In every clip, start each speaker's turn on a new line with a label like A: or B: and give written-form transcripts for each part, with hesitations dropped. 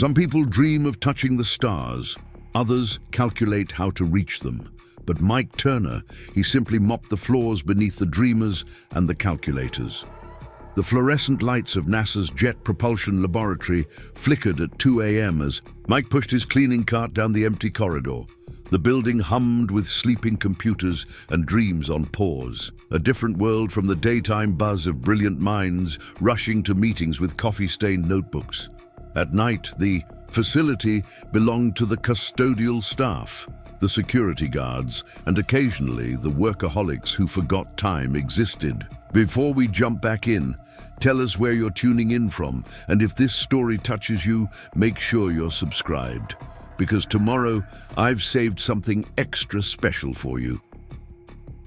A: Some people dream of touching the stars, others calculate how to reach them. But Mike Turner, he simply mopped the floors beneath the dreamers and the calculators. The fluorescent lights of NASA's Jet Propulsion laboratory flickered at 2 a.m. as Mike pushed his cleaning cart down the empty corridor. The building hummed with sleeping computers and dreams on pause, a different world from the daytime buzz of brilliant minds rushing to meetings with coffee-stained notebooks. At night, the facility belonged to the custodial staff, the security guards, and occasionally the workaholics who forgot time existed. Before we jump back in, tell us where you're tuning in from, and if this story touches you, make sure you're subscribed. Because tomorrow, I've saved something extra special for you.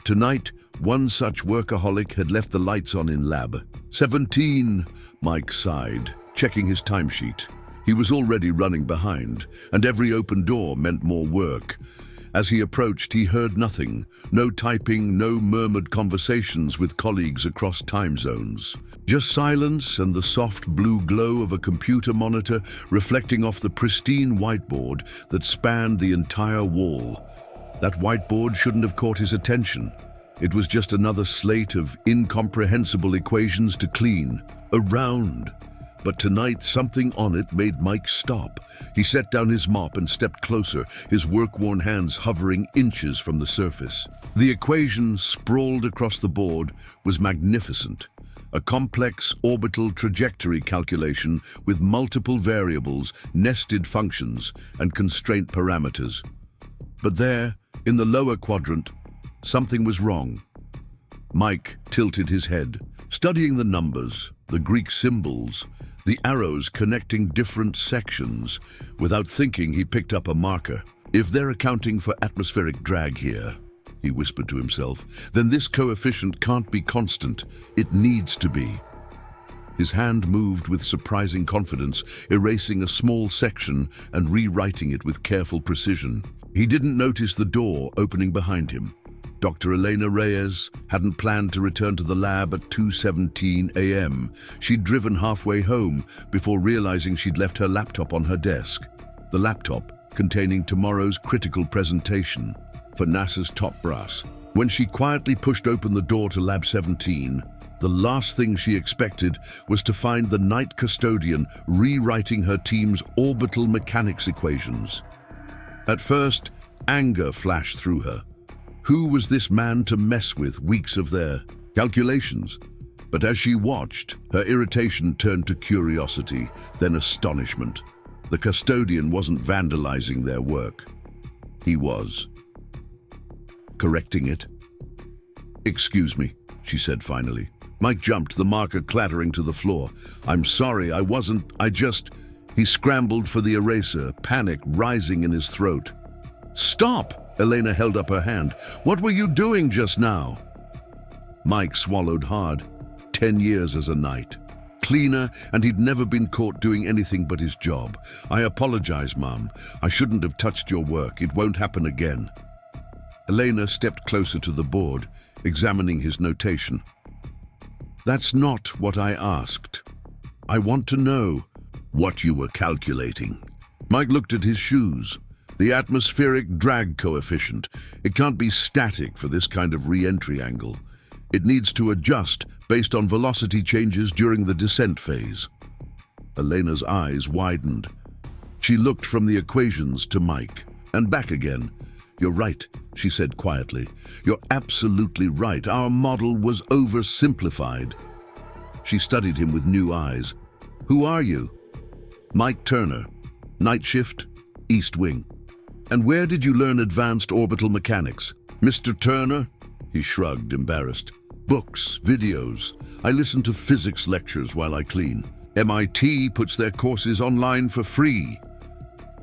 A: Tonight, one such workaholic had left the lights on in lab. 17, Mike sighed, checking his timesheet. He was already running behind, and every open door meant more work. As he approached, he heard nothing. No typing, no murmured conversations with colleagues across time zones. Just silence and the soft blue glow of a computer monitor reflecting off the pristine whiteboard that spanned the entire wall. That whiteboard shouldn't have caught his attention. It was just another slate of incomprehensible equations to clean. Around. But tonight, something on it made Mike stop. He set down his mop and stepped closer, his work-worn hands hovering inches from the surface. The equation sprawled across the board was magnificent. A complex orbital trajectory calculation with multiple variables, nested functions, and constraint parameters. But there, in the lower quadrant, something was wrong. Mike tilted his head, studying the numbers, the Greek symbols, the arrows connecting different sections. Without thinking, he picked up a marker. If they're accounting for atmospheric drag here, he whispered to himself, then this coefficient can't be constant. It needs to be. His hand moved with surprising confidence, erasing a small section and rewriting it with careful precision. He didn't notice the door opening behind him. Dr. Elena Reyes hadn't planned to return to the lab at 2:17 a.m. She'd driven halfway home before realizing she'd left her laptop on her desk. The laptop containing tomorrow's critical presentation for NASA's top brass. When she quietly pushed open the door to Lab 17, the last thing she expected was to find the night custodian rewriting her team's orbital mechanics equations. At first, anger flashed through her. Who was this man to mess with weeks of their calculations? But as she watched, her irritation turned to curiosity, then astonishment. The custodian wasn't vandalizing their work. He was correcting it. "Excuse me," she said finally. Mike jumped, the marker clattering to the floor. "I'm sorry, I just..." He scrambled for the eraser, panic rising in his throat. "Stop!" Elena held up her hand. "What were you doing just now?" Mike swallowed hard. 10 years as a knight. Cleaner, and he'd never been caught doing anything but his job. "I apologize, Mom. I shouldn't have touched your work. It won't happen again." Elena stepped closer to the board, examining his notation. "That's not what I asked. I want to know what you were calculating." Mike looked at his shoes. The atmospheric drag coefficient. It can't be static for this kind of re-entry angle. It needs to adjust based on velocity changes during the descent phase. Elena's eyes widened. She looked from the equations to Mike, and back again. "You're right," she said quietly. "You're absolutely right. Our model was oversimplified." She studied him with new eyes. "Who are you?" "Mike Turner. Night shift, East Wing." "And where did you learn advanced orbital mechanics?" "Mr. Turner?" He shrugged, embarrassed. "Books, videos. I listen to physics lectures while I clean. MIT puts their courses online for free."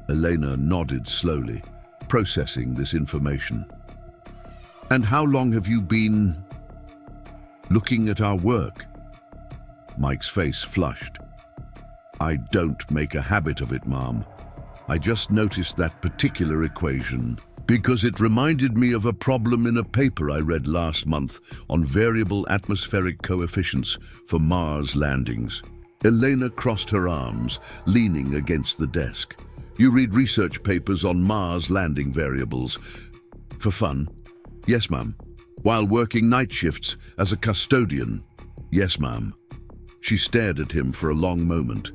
A: Elena nodded slowly, processing this information. "And how long have you been looking at our work?" Mike's face flushed. "I don't make a habit of it, Mom. I just noticed that particular equation because it reminded me of a problem in a paper I read last month on variable atmospheric coefficients for Mars landings. Elena crossed her arms, leaning against the desk. You read research papers on Mars landing variables. For fun? Yes, ma'am. While working night shifts as a custodian? Yes, ma'am. She stared at him for a long moment.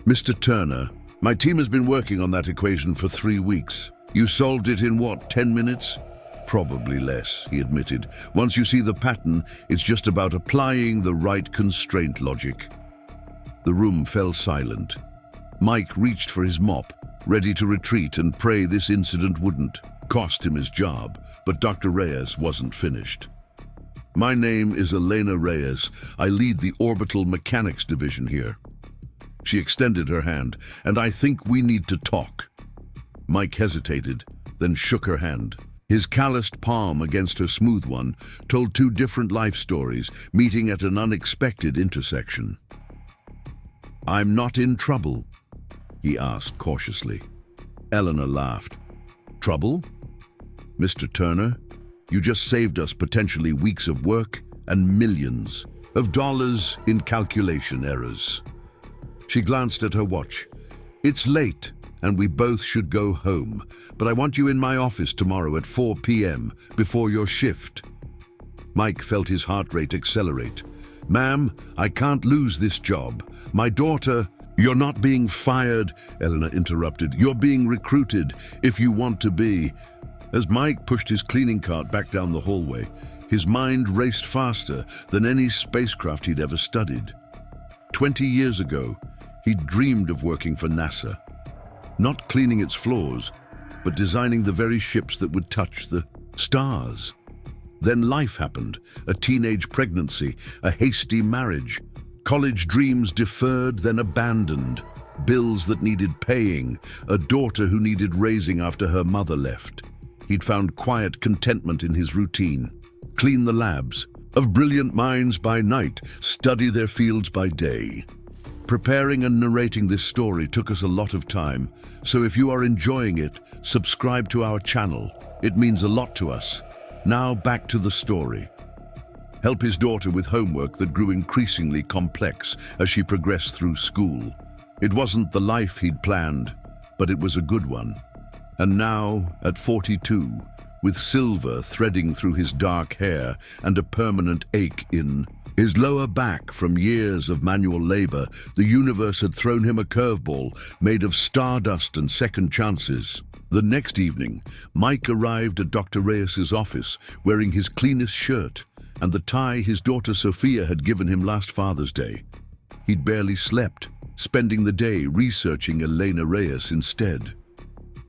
A: Mr. Turner, my team has been working on that equation for 3 weeks. You solved it in what, 10 minutes? Probably less, he admitted. Once you see the pattern, it's just about applying the right constraint logic. The room fell silent. Mike reached for his mop, ready to retreat and pray this incident wouldn't cost him his job, but Dr. Reyes wasn't finished. My name is Elena Reyes. I lead the Orbital Mechanics Division here. She extended her hand, and I think we need to talk. Mike hesitated, then shook her hand. His calloused palm against her smooth one told 2 different life stories, meeting at an unexpected intersection. I'm not in trouble, he asked cautiously. Eleanor laughed. Trouble? Mr. Turner, you just saved us potentially weeks of work and millions of dollars in calculation errors. She glanced at her watch. It's late, and we both should go home, but I want you in my office tomorrow at 4 p.m. before your shift. Mike felt his heart rate accelerate. Ma'am, I can't lose this job. My daughter... You're not being fired, Eleanor interrupted. You're being recruited, if you want to be. As Mike pushed his cleaning cart back down the hallway, his mind raced faster than any spacecraft he'd ever studied. 20 years ago, he'd dreamed of working for NASA. Not cleaning its floors, but designing the very ships that would touch the stars. Then life happened, a teenage pregnancy, a hasty marriage, college dreams deferred, then abandoned, bills that needed paying, a daughter who needed raising after her mother left. He'd found quiet contentment in his routine. Clean the labs, of brilliant minds by night, study their fields by day. Preparing and narrating this story took us a lot of time, so if you are enjoying it, subscribe to our channel. It means a lot to us. Now back to the story. Help his daughter with homework that grew increasingly complex as she progressed through school. It wasn't the life he'd planned, but it was a good one. And now, at 42, with silver threading through his dark hair and a permanent ache in his lower back from years of manual labor, the universe had thrown him a curveball made of stardust and second chances. The next evening, Mike arrived at Dr. Reyes's office wearing his cleanest shirt and the tie his daughter Sophia had given him last Father's Day. He'd barely slept, spending the day researching Elena Reyes instead.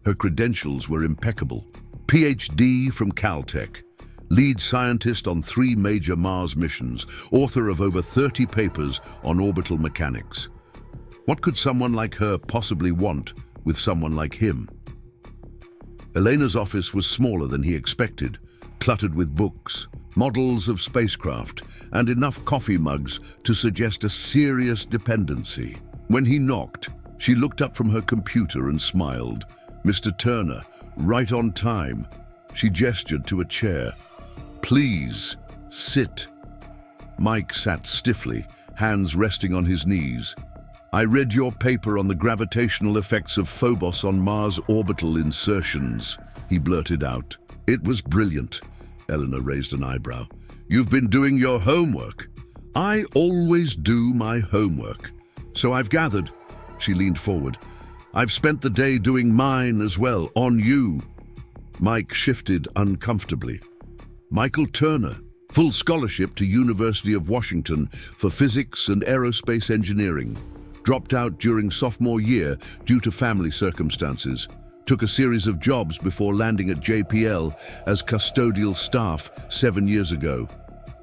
A: Her credentials were impeccable. PhD from Caltech, lead scientist on 3 major Mars missions, author of over 30 papers on orbital mechanics. What could someone like her possibly want with someone like him? Elena's office was smaller than he expected, cluttered with books, models of spacecraft, and enough coffee mugs to suggest a serious dependency. When he knocked, she looked up from her computer and smiled. Mr. Turner, right on time. She gestured to a chair. Please, sit. Mike sat stiffly, hands resting on his knees. I read your paper on the gravitational effects of Phobos on Mars orbital insertions, he blurted out. It was brilliant. Eleanor raised an eyebrow. You've been doing your homework. I always do my homework. So I've gathered. She leaned forward. I've spent the day doing mine as well, on you. Mike shifted uncomfortably. Michael Turner, full scholarship to University of Washington for physics and aerospace engineering. Dropped out during sophomore year due to family circumstances. Took a series of jobs before landing at JPL as custodial staff 7 years ago.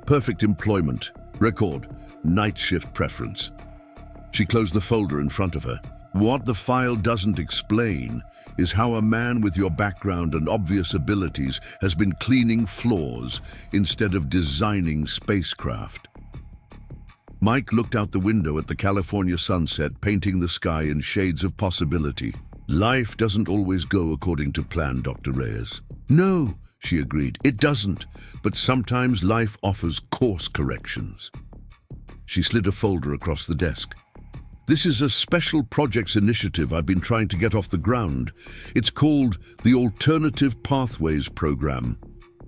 A: Perfect employment, record, night shift preference. She closed the folder in front of her. What the file doesn't explain is how a man with your background and obvious abilities has been cleaning floors instead of designing spacecraft. Mike looked out the window at the California sunset, painting the sky in shades of possibility. Life doesn't always go according to plan, Dr. Reyes. No, she agreed, it doesn't, but sometimes life offers course corrections. She slid a folder across the desk. This is a special projects initiative I've been trying to get off the ground. It's called the Alternative Pathways Program.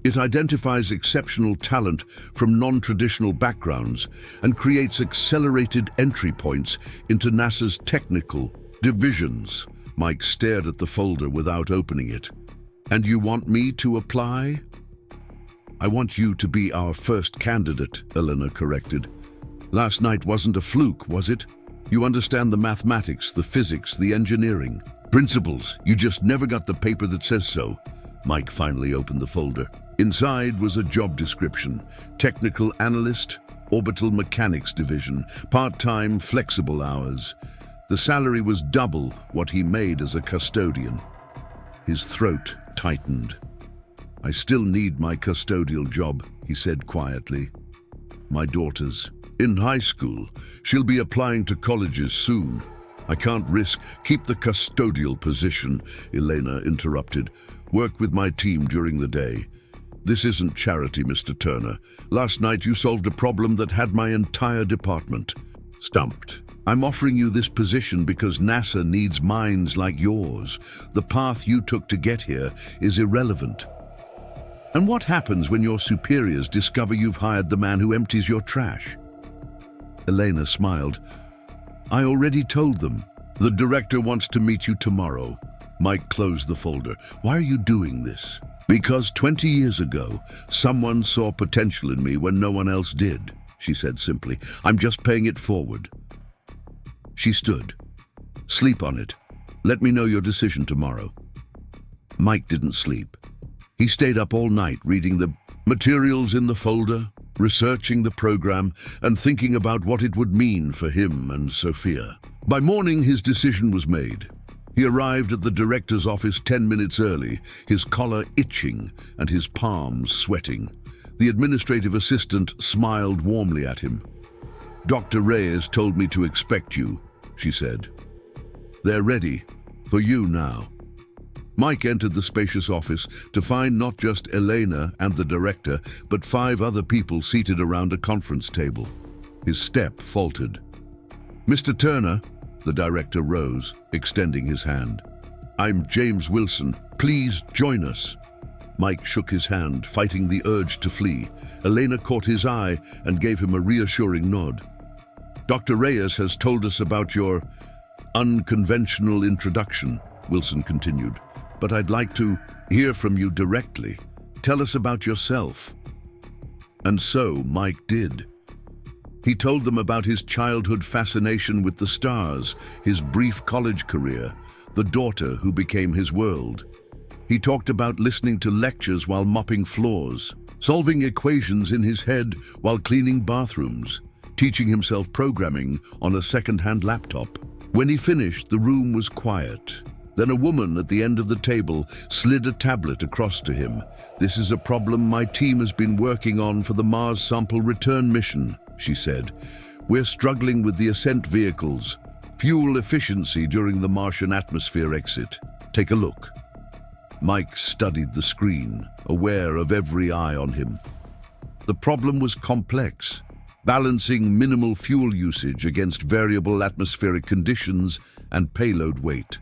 A: It identifies exceptional talent from non-traditional backgrounds and creates accelerated entry points into NASA's technical divisions. Mike stared at the folder without opening it. And you want me to apply? I want you to be our first candidate, Elena corrected. Last night wasn't a fluke, was it? You understand the mathematics, the physics, the engineering, principles. You just never got the paper that says so. Mike finally opened the folder. Inside was a job description: technical analyst, orbital mechanics division, part-time, flexible hours. The salary was double what he made as a custodian. His throat tightened. I still need my custodial job, he said quietly. My daughter's in high school. She'll be applying to colleges soon. I can't risk. Keep the custodial position, Elena interrupted. Work with my team during the day. This isn't charity, Mr. Turner. Last night you solved a problem that had my entire department stumped. I'm offering you this position because NASA needs minds like yours. The path you took to get here is irrelevant. And what happens when your superiors discover you've hired the man who empties your trash? Elena smiled. I already told them. The director wants to meet you tomorrow. Mike closed the folder. Why are you doing this? Because 20 years ago, someone saw potential in me when no one else did, she said simply. I'm just paying it forward. She stood. Sleep on it. Let me know your decision tomorrow. Mike didn't sleep. He stayed up all night reading the materials in the folder, researching the program, and thinking about what it would mean for him and Sophia. By morning, his decision was made. He arrived at the director's office 10 minutes early, his collar itching and his palms sweating. The administrative assistant smiled warmly at him. Dr. Reyes told me to expect you, she said. They're ready for you now. Mike entered the spacious office to find not just Elena and the director, but 5 other people seated around a conference table. His step faltered. Mr. Turner, the director rose, extending his hand. I'm James Wilson. Please join us. Mike shook his hand, fighting the urge to flee. Elena caught his eye and gave him a reassuring nod. Dr. Reyes has told us about your unconventional introduction, Wilson continued. But I'd like to hear from you directly. Tell us about yourself. And so Mike did. He told them about his childhood fascination with the stars, his brief college career, the daughter who became his world. He talked about listening to lectures while mopping floors, solving equations in his head while cleaning bathrooms, teaching himself programming on a second-hand laptop. When he finished, the room was quiet. Then a woman at the end of the table slid a tablet across to him. This is a problem my team has been working on for the Mars sample return mission, she said. We're struggling with the ascent vehicles, fuel efficiency during the Martian atmosphere exit. Take a look. Mike studied the screen, aware of every eye on him. The problem was complex, balancing minimal fuel usage against variable atmospheric conditions and payload weight.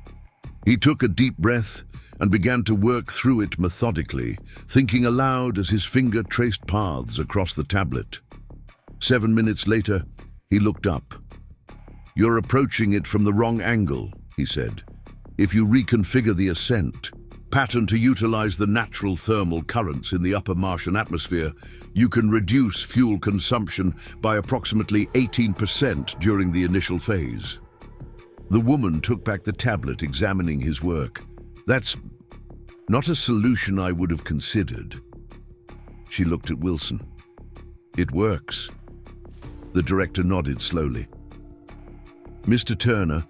A: He took a deep breath and began to work through it methodically, thinking aloud as his finger traced paths across the tablet. 7 minutes later, he looked up. You're approaching it from the wrong angle, he said. If you reconfigure the ascent pattern to utilize the natural thermal currents in the upper Martian atmosphere, you can reduce fuel consumption by approximately 18% during the initial phase. The woman took back the tablet, examining his work. That's not a solution I would have considered. She looked at Wilson. It works. The director nodded slowly. Mr. Turner,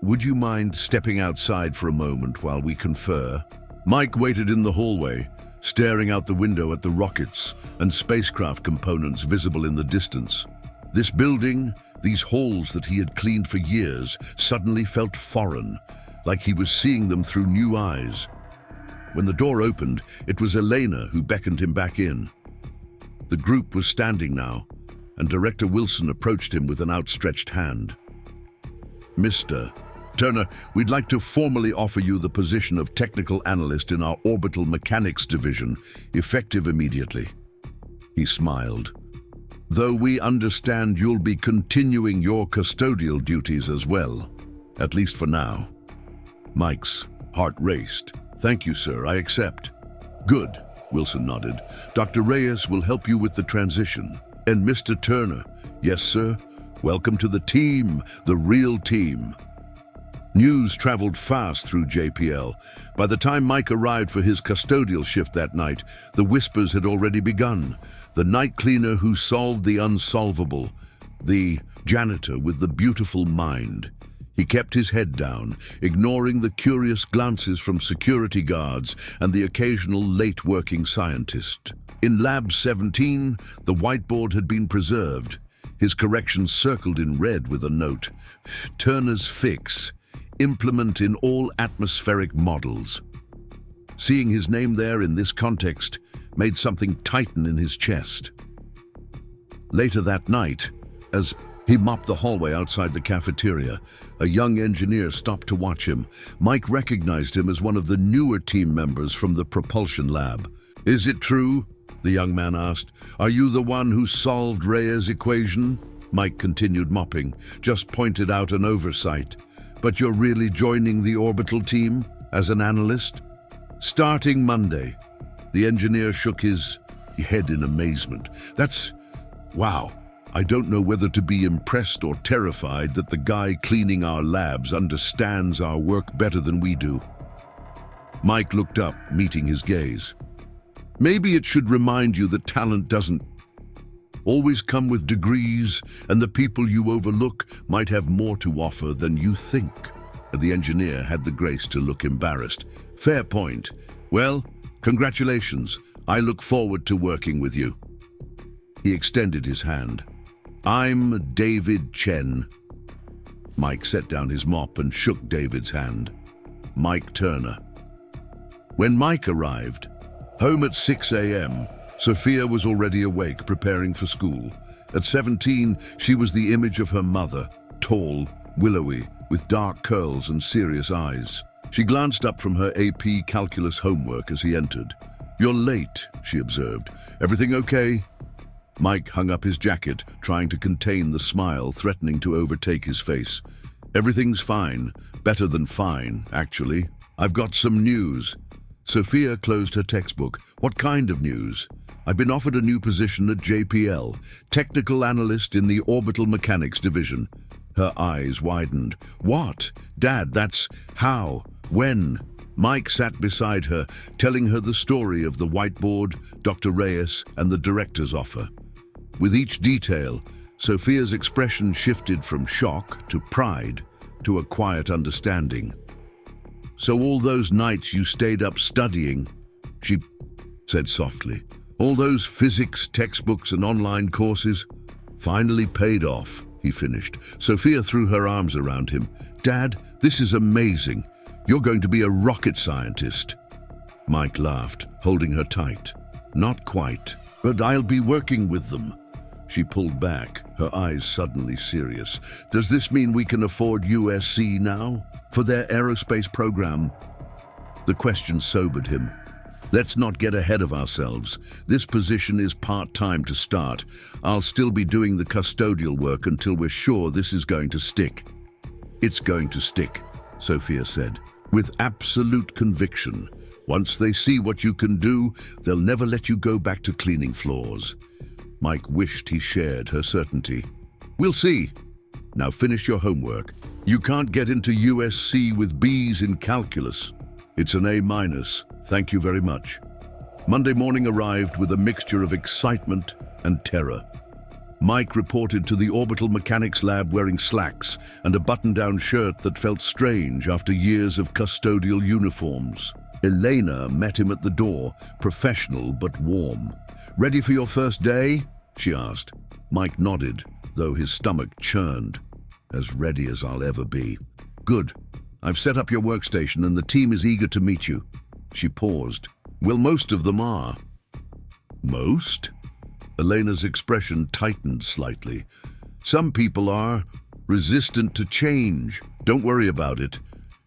A: would you mind stepping outside for a moment while we confer? Mike waited in the hallway, staring out the window at the rockets and spacecraft components visible in the distance. This building, these halls that he had cleaned for years, suddenly felt foreign, like he was seeing them through new eyes. When the door opened, it was Elena who beckoned him back in. The group was standing now, and Director Wilson approached him with an outstretched hand. Mr. Turner, we'd like to formally offer you the position of technical analyst in our orbital mechanics division, effective immediately. He smiled. Though we understand you'll be continuing your custodial duties as well, at least for now. Mike's heart raced. Thank you, sir, I accept. Good, Wilson nodded. Dr. Reyes will help you with the transition. And Mr. Turner, yes, sir, welcome to the team, the real team. News traveled fast through JPL. By the time Mike arrived for his custodial shift that night, the whispers had already begun. The night cleaner who solved the unsolvable. The janitor with the beautiful mind. He kept his head down, ignoring the curious glances from security guards and the occasional late-working scientist. In Lab 17, the whiteboard had been preserved. His corrections circled in red with a note. Turner's fix. Implement in all atmospheric models. Seeing his name there in this context made something tighten in his chest. Later that night, as he mopped the hallway outside the cafeteria, a young engineer stopped to watch him. Mike recognized him as one of the newer team members from the Propulsion lab. Is it true? The young man asked. Are you the one who solved Reyes' equation? Mike continued mopping, just pointed out an oversight. But you're really joining the orbital team as an analyst? Starting Monday. The engineer shook his head in amazement. Wow. I don't know whether to be impressed or terrified that the guy cleaning our labs understands our work better than we do. Mike looked up, meeting his gaze. Maybe it should remind you that talent doesn't always come with degrees, and the people you overlook might have more to offer than you think. The engineer had the grace to look embarrassed. Fair point. Well, congratulations. I look forward to working with you. He extended his hand. I'm David Chen. Mike set down his mop and shook David's hand. Mike Turner. When Mike arrived, home at 6 a.m., Sophia was already awake, preparing for school. At 17, she was the image of her mother, tall, willowy, with dark curls and serious eyes. She glanced up from her AP calculus homework as he entered. You're late, she observed. Everything okay? Mike hung up his jacket, trying to contain the smile threatening to overtake his face. Everything's fine. Better than fine, actually. I've got some news. Sophia closed her textbook. What kind of news? I've been offered a new position at JPL, technical analyst in the orbital mechanics division. Her eyes widened. What? Dad, that's how? When? Mike sat beside her, telling her the story of the whiteboard, Dr. Reyes, and the director's offer. With each detail, Sophia's expression shifted from shock to pride to a quiet understanding. So all those nights you stayed up studying, she said softly. All those physics textbooks and online courses finally paid off, he finished. Sophia threw her arms around him. Dad, this is amazing. You're going to be a rocket scientist. Mike laughed, holding her tight. Not quite, but I'll be working with them. She pulled back, her eyes suddenly serious. Does this mean we can afford USC now? For their aerospace program? The question sobered him. Let's not get ahead of ourselves. This position is part-time to start. I'll still be doing the custodial work until we're sure this is going to stick. It's going to stick, Sophia said, with absolute conviction. Once they see what you can do, they'll never let you go back to cleaning floors. Mike wished he shared her certainty. We'll see. Now finish your homework. You can't get into USC with B's in calculus. It's an A-. Thank you very much. Monday morning arrived with a mixture of excitement and terror. Mike reported to the orbital mechanics lab wearing slacks and a button-down shirt that felt strange after years of custodial uniforms. Elena met him at the door, professional but warm. Ready for your first day? She asked. Mike nodded, though his stomach churned. As ready as I'll ever be. Good. I've set up your workstation and the team is eager to meet you. She paused. Well, most of them are. Most? Elena's expression tightened slightly. Some people are, resistant to change. Don't worry about it.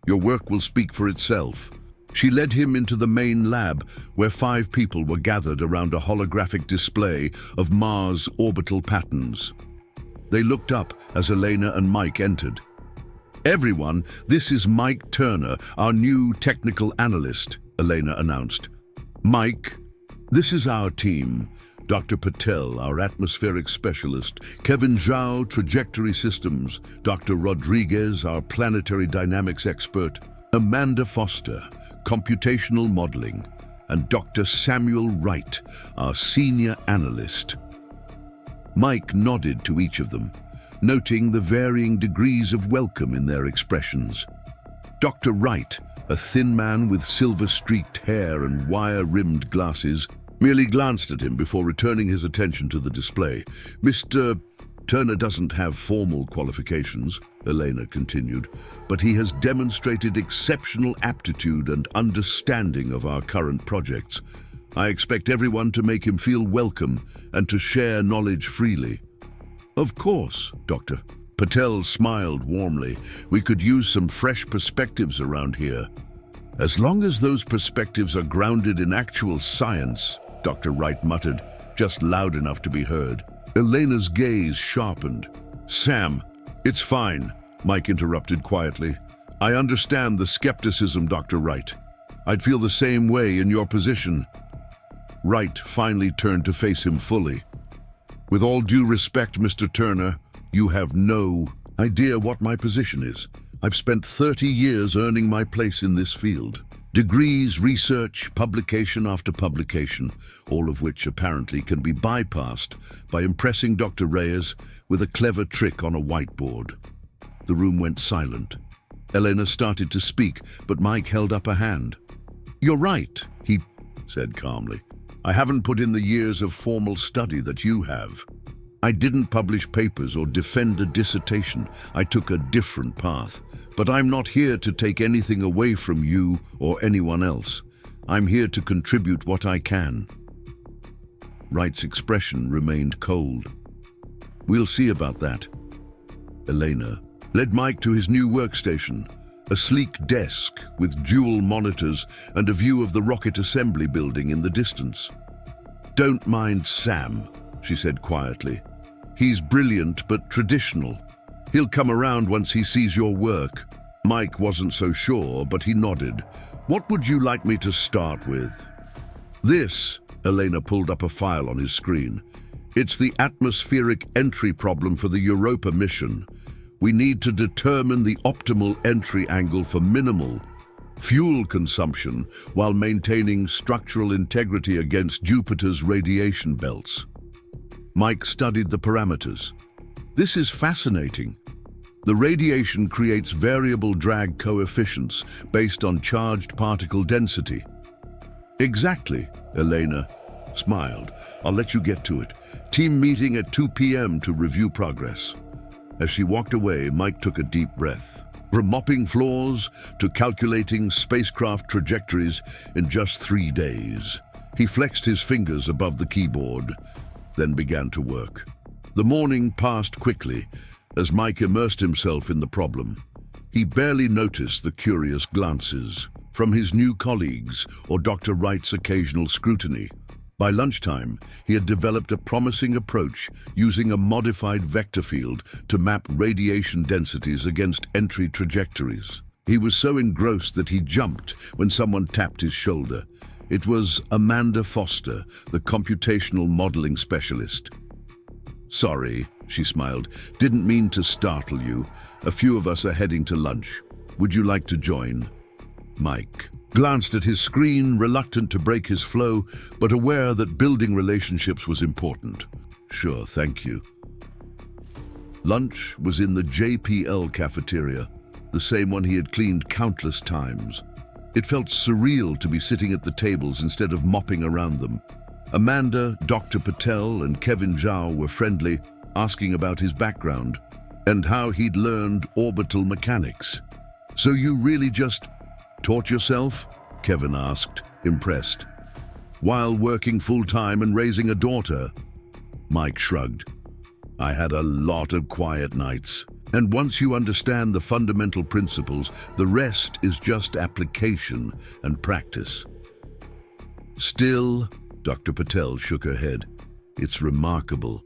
A: Your work will speak for itself. She led him into the main lab, where 5 people were gathered around a holographic display of Mars orbital patterns. They looked up as Elena and Mike entered. "Everyone, this is Mike Turner, our new technical analyst," Elena announced. "Mike, this is our team. Dr. Patel, our atmospheric specialist, Kevin Zhao, trajectory systems, Dr. Rodriguez, our planetary dynamics expert, Amanda Foster, computational modeling, and Dr. Samuel Wright, our senior analyst." Mike nodded to each of them, noting the varying degrees of welcome in their expressions. Dr. Wright, a thin man with silver-streaked hair and wire-rimmed glasses, merely glanced at him before returning his attention to the display. "Mr. Turner doesn't have formal qualifications," Elena continued, "but he has demonstrated exceptional aptitude and understanding of our current projects. I expect everyone to make him feel welcome and to share knowledge freely." "Of course, Doctor." Patel smiled warmly. "We could use some fresh perspectives around here." "As long as those perspectives are grounded in actual science," Dr. Wright muttered, just loud enough to be heard. Elena's gaze sharpened. "Sam, it's fine," Mike interrupted quietly. "I understand the skepticism, Dr. Wright. I'd feel the same way in your position." Wright finally turned to face him fully. "With all due respect, Mr. Turner, you have no idea what my position is. I've spent 30 years earning my place in this field. Degrees, research, publication after publication, all of which apparently can be bypassed by impressing Dr. Reyes with a clever trick on a whiteboard." The room went silent. Elena started to speak, but Mike held up a hand. "You're right," he said calmly. "I haven't put in the years of formal study that you have. I didn't publish papers or defend a dissertation. I took a different path. But I'm not here to take anything away from you or anyone else. I'm here to contribute what I can." Wright's expression remained cold. "We'll see about that." Elena led Mike to his new workstation, a sleek desk with dual monitors and a view of the rocket assembly building in the distance. "Don't mind Sam," she said quietly. "He's brilliant but traditional. He'll come around once he sees your work." Mike wasn't so sure, but he nodded. "What would you like me to start with?" "This," Elena pulled up a file on his screen. "It's the atmospheric entry problem for the Europa mission. We need to determine the optimal entry angle for minimal fuel consumption while maintaining structural integrity against Jupiter's radiation belts." Mike studied the parameters. "This is fascinating. The radiation creates variable drag coefficients based on charged particle density." "Exactly," Elena smiled. "I'll let you get to it. Team meeting at 2 p.m. to review progress." As she walked away, Mike took a deep breath. From mopping floors to calculating spacecraft trajectories in just 3 days. He flexed his fingers above the keyboard, then began to work. The morning passed quickly as Mike immersed himself in the problem. He barely noticed the curious glances from his new colleagues or Dr. Wright's occasional scrutiny. By lunchtime, he had developed a promising approach using a modified vector field to map radiation densities against entry trajectories. He was so engrossed that he jumped when someone tapped his shoulder. It was Amanda Foster, the computational modeling specialist. "Sorry," she smiled. "Didn't mean to startle you. A few of us are heading to lunch. Would you like to join?" Mike glanced at his screen, reluctant to break his flow, but aware that building relationships was important. "Sure, thank you." Lunch was in the JPL cafeteria, the same one he had cleaned countless times. It felt surreal to be sitting at the tables instead of mopping around them. Amanda, Dr. Patel, and Kevin Zhao were friendly, asking about his background and how he'd learned orbital mechanics. "So you really just taught yourself?" Kevin asked, impressed. "While working full-time and raising a daughter?" Mike shrugged. "I had a lot of quiet nights. And once you understand the fundamental principles, the rest is just application and practice. Still, Dr. Patel shook her head. It's remarkable.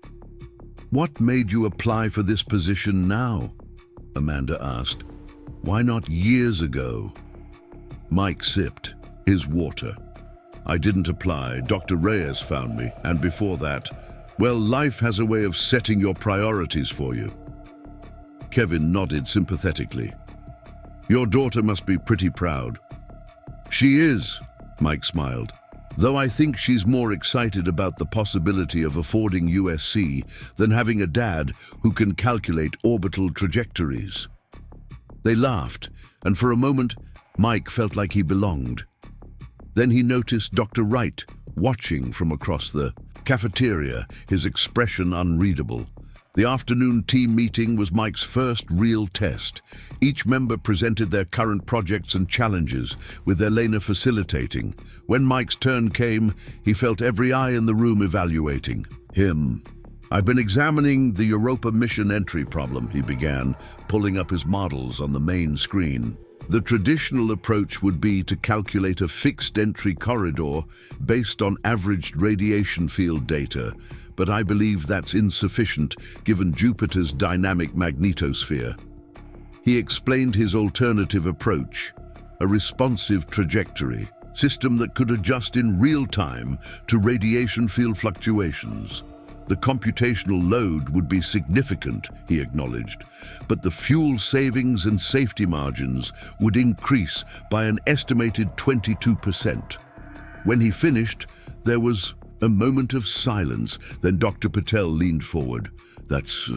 A: What made you apply for this position now? Amanda asked. Why not years ago? Mike sipped his water. I didn't apply. Dr. Reyes found me, and before that, well, life has a way of setting your priorities for you. Kevin nodded sympathetically. Your daughter must be pretty proud. She is, Mike smiled, though I think she's more excited about the possibility of affording USC than having a dad who can calculate orbital trajectories. They laughed, and for a moment, Mike felt like he belonged. Then he noticed Dr. Wright watching from across the cafeteria, his expression unreadable. The afternoon team meeting was Mike's first real test. Each member presented their current projects and challenges, with Elena facilitating. When Mike's turn came, he felt every eye in the room evaluating him. I've been examining the Europa mission entry problem, he began, pulling up his models on the main screen. The traditional approach would be to calculate a fixed entry corridor based on averaged radiation field data, but I believe that's insufficient given Jupiter's dynamic magnetosphere. He explained his alternative approach, a responsive trajectory system that could adjust in real time to radiation field fluctuations. The computational load would be significant, he acknowledged, but the fuel savings and safety margins would increase by an estimated 22%. When he finished, there was a moment of silence. Then Dr. Patel leaned forward. That's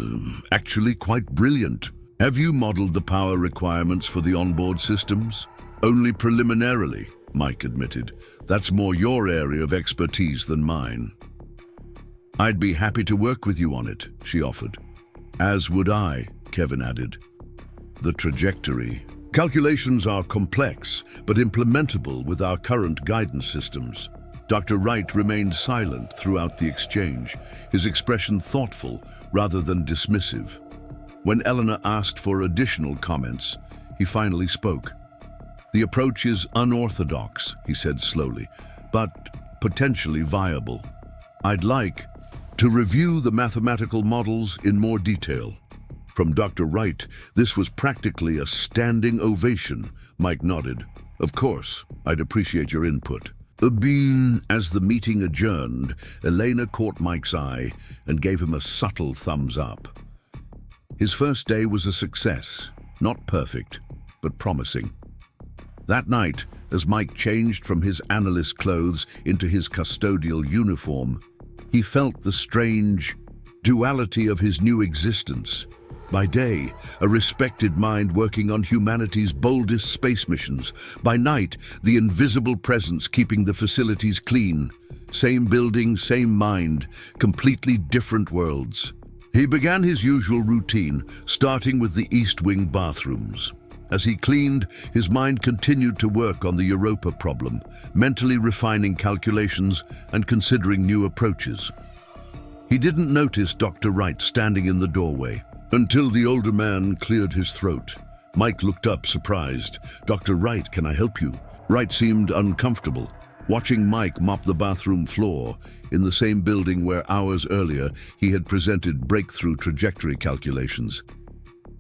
A: actually quite brilliant. Have you modeled the power requirements for the onboard systems? Only preliminarily, Mike admitted. That's more your area of expertise than mine. I'd be happy to work with you on it, she offered. As would I, Kevin added. The trajectory. Calculations are complex, but implementable with our current guidance systems. Dr. Wright remained silent throughout the exchange, his expression thoughtful rather than dismissive. When Eleanor asked for additional comments, he finally spoke. The approach is unorthodox, he said slowly, but potentially viable. I'd like to review the mathematical models in more detail. From Dr. Wright, this was practically a standing ovation. Mike nodded. Of course, I'd appreciate your input. As the meeting adjourned, Elena caught Mike's eye and gave him a subtle thumbs up. His first day was a success, not perfect, but promising. That night, as Mike changed from his analyst clothes into his custodial uniform, he felt the strange duality of his new existence. By day, a respected mind working on humanity's boldest space missions. By night, the invisible presence keeping the facilities clean. Same building, same mind, completely different worlds. He began his usual routine, starting with the East Wing bathrooms. As he cleaned, his mind continued to work on the Europa problem, mentally refining calculations and considering new approaches. He didn't notice Dr. Wright standing in the doorway, until the older man cleared his throat. Mike looked up, surprised. Dr. Wright, can I help you? Wright seemed uncomfortable, watching Mike mop the bathroom floor in the same building where hours earlier he had presented breakthrough trajectory calculations.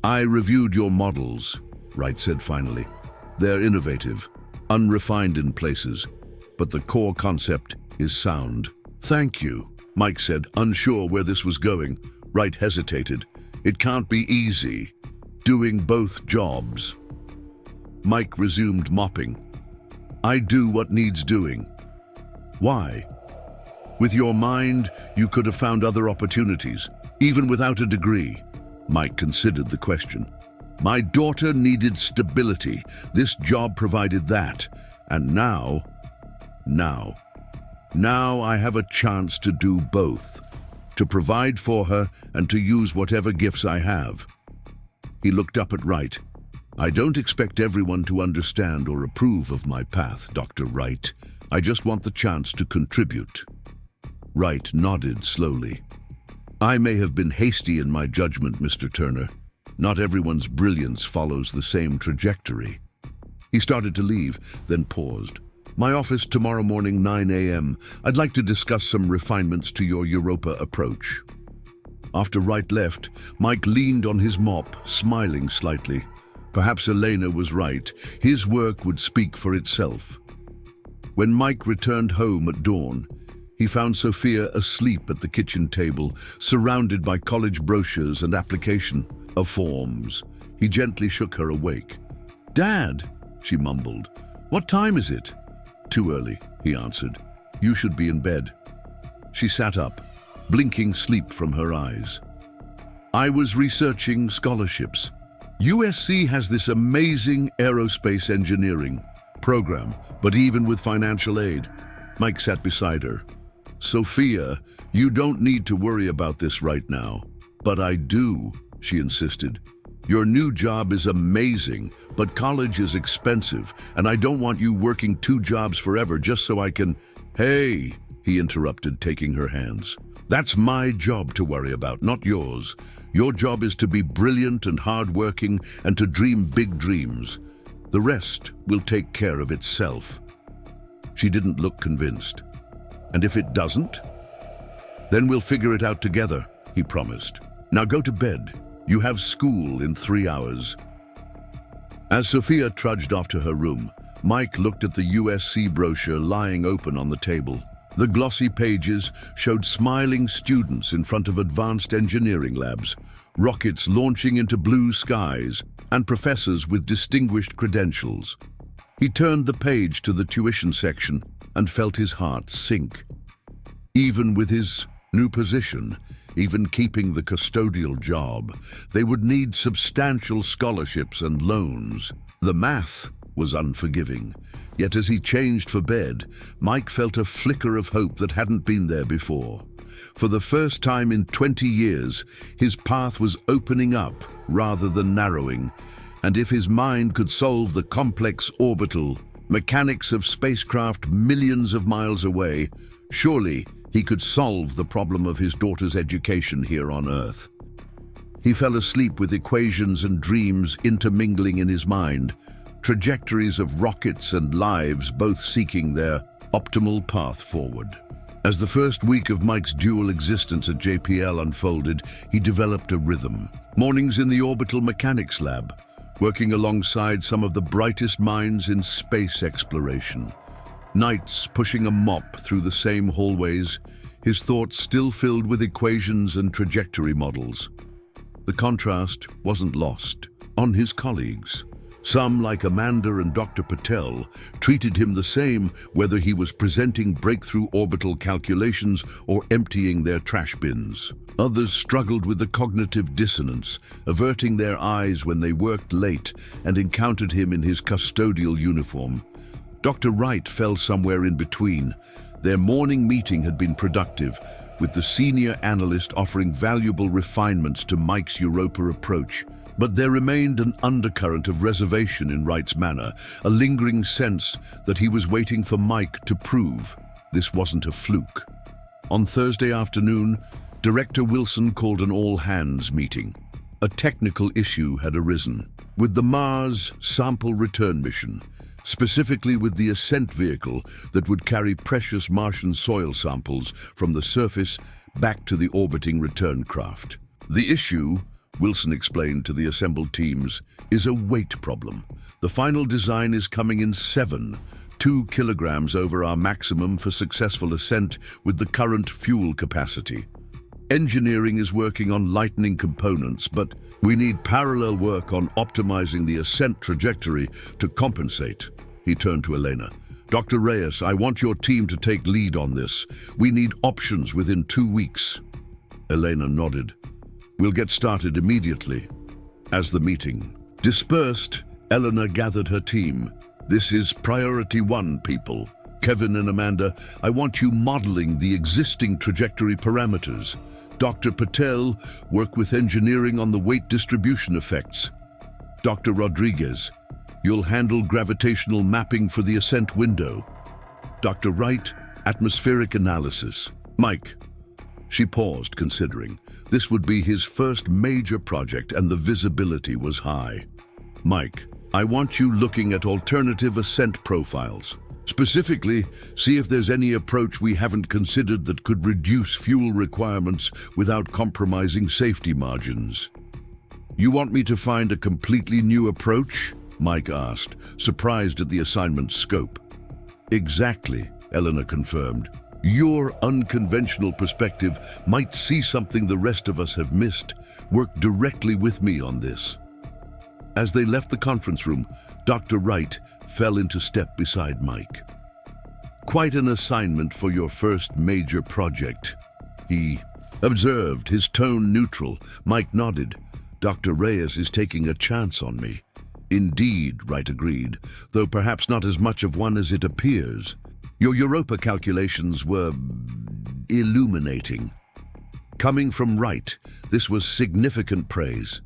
A: I reviewed your models, Wright said finally. They're innovative, unrefined in places, but the core concept is sound. Thank you, Mike said, unsure where this was going. Wright hesitated. It can't be easy, doing both jobs. Mike resumed mopping. I do what needs doing. Why? With your mind, you could have found other opportunities, even without a degree. Mike considered the question. My daughter needed stability. This job provided that. And now I have a chance to do both, to provide for her and to use whatever gifts I have. He looked up at Wright. I don't expect everyone to understand or approve of my path, Dr. Wright. I just want the chance to contribute. Wright nodded slowly. I may have been hasty in my judgment, Mr. Turner. Not everyone's brilliance follows the same trajectory. He started to leave, then paused. My office tomorrow morning, 9 a.m. I'd like to discuss some refinements to your Europa approach. After Wright left, Mike leaned on his mop, smiling slightly. Perhaps Elena was right. His work would speak for itself. When Mike returned home at dawn, he found Sophia asleep at the kitchen table, surrounded by college brochures and application of forms. He gently shook her awake. "Dad," she mumbled, "what time is it?" "Too early," he answered. "You should be in bed." She sat up, blinking sleep from her eyes. "I was researching scholarships. USC has this amazing aerospace engineering program, but even with financial aid." Mike sat beside her. "Sophia, you don't need to worry about this right now." "But I do," she insisted. "Your new job is amazing, but college is expensive, and I don't want you working 2 jobs forever just so I can—" "Hey," he interrupted, taking her hands. "That's my job to worry about, not yours. Your job is to be brilliant and hardworking and to dream big dreams. The rest will take care of itself." She didn't look convinced. "And if it doesn't? Then we'll figure it out together," he promised. "Now go to bed. You have school in 3 hours." As Sophia trudged off to her room, Mike looked at the USC brochure lying open on the table. The glossy pages showed smiling students in front of advanced engineering labs, rockets launching into blue skies, and professors with distinguished credentials. He turned the page to the tuition section and felt his heart sink. Even with his new position, even keeping the custodial job, they would need substantial scholarships and loans. The math was unforgiving. Yet as he changed for bed, Mike felt a flicker of hope that hadn't been there before. For the first time in 20 years, his path was opening up rather than narrowing, and if his mind could solve the complex orbital mechanics of spacecraft millions of miles away, surely he could solve the problem of his daughter's education here on Earth. He fell asleep with equations and dreams intermingling in his mind, trajectories of rockets and lives both seeking their optimal path forward. As the first week of Mike's dual existence at JPL unfolded, he developed a rhythm. Mornings in the orbital mechanics lab, working alongside some of the brightest minds in space exploration. Nights pushing a mop through the same hallways, his thoughts still filled with equations and trajectory models. The contrast wasn't lost on his colleagues. Some, like Amanda and Dr. Patel, treated him the same whether he was presenting breakthrough orbital calculations or emptying their trash bins. Others struggled with the cognitive dissonance, averting their eyes when they worked late and encountered him in his custodial uniform. Dr. Wright fell somewhere in between. Their morning meeting had been productive, with the senior analyst offering valuable refinements to Mike's Europa approach. But there remained an undercurrent of reservation in Wright's manner, a lingering sense that he was waiting for Mike to prove this wasn't a fluke. On Thursday afternoon, Director Wilson called an all-hands meeting. A technical issue had arisen with the Mars sample return mission, specifically with the ascent vehicle that would carry precious Martian soil samples from the surface back to the orbiting return craft. The issue, Wilson explained to the assembled teams, is a weight problem. The final design is coming in 2 kilograms over our maximum for successful ascent with the current fuel capacity. Engineering is working on lightening components, but we need parallel work on optimizing the ascent trajectory to compensate. He turned to Elena. Dr. Reyes, I want your team to take lead on this. We need options within 2 weeks. Elena nodded. We'll get started immediately. As the meeting dispersed, Eleanor gathered her team. This is priority 1, people. Kevin and Amanda, I want you modeling the existing trajectory parameters. Dr. Patel, work with engineering on the weight distribution effects. Dr. Rodriguez, you'll handle gravitational mapping for the ascent window. Dr. Wright, atmospheric analysis. Mike, She paused, considering. This would be his first major project, and the visibility was high. Mike, I want you looking at alternative ascent profiles. Specifically, see if there's any approach we haven't considered that could reduce fuel requirements without compromising safety margins. You want me to find a completely new approach? Mike asked, surprised at the assignment's scope. Exactly, Eleanor confirmed. Your unconventional perspective might see something the rest of us have missed. Work directly with me on this. As they left the conference room, Dr. Wright fell into step beside Mike. Quite an assignment for your first major project, he observed, his tone neutral. Mike nodded. Dr. Reyes is taking a chance on me. Indeed, Wright agreed, though perhaps not as much of one as it appears. Your Europa calculations were illuminating. Coming from Wright, this was significant praise.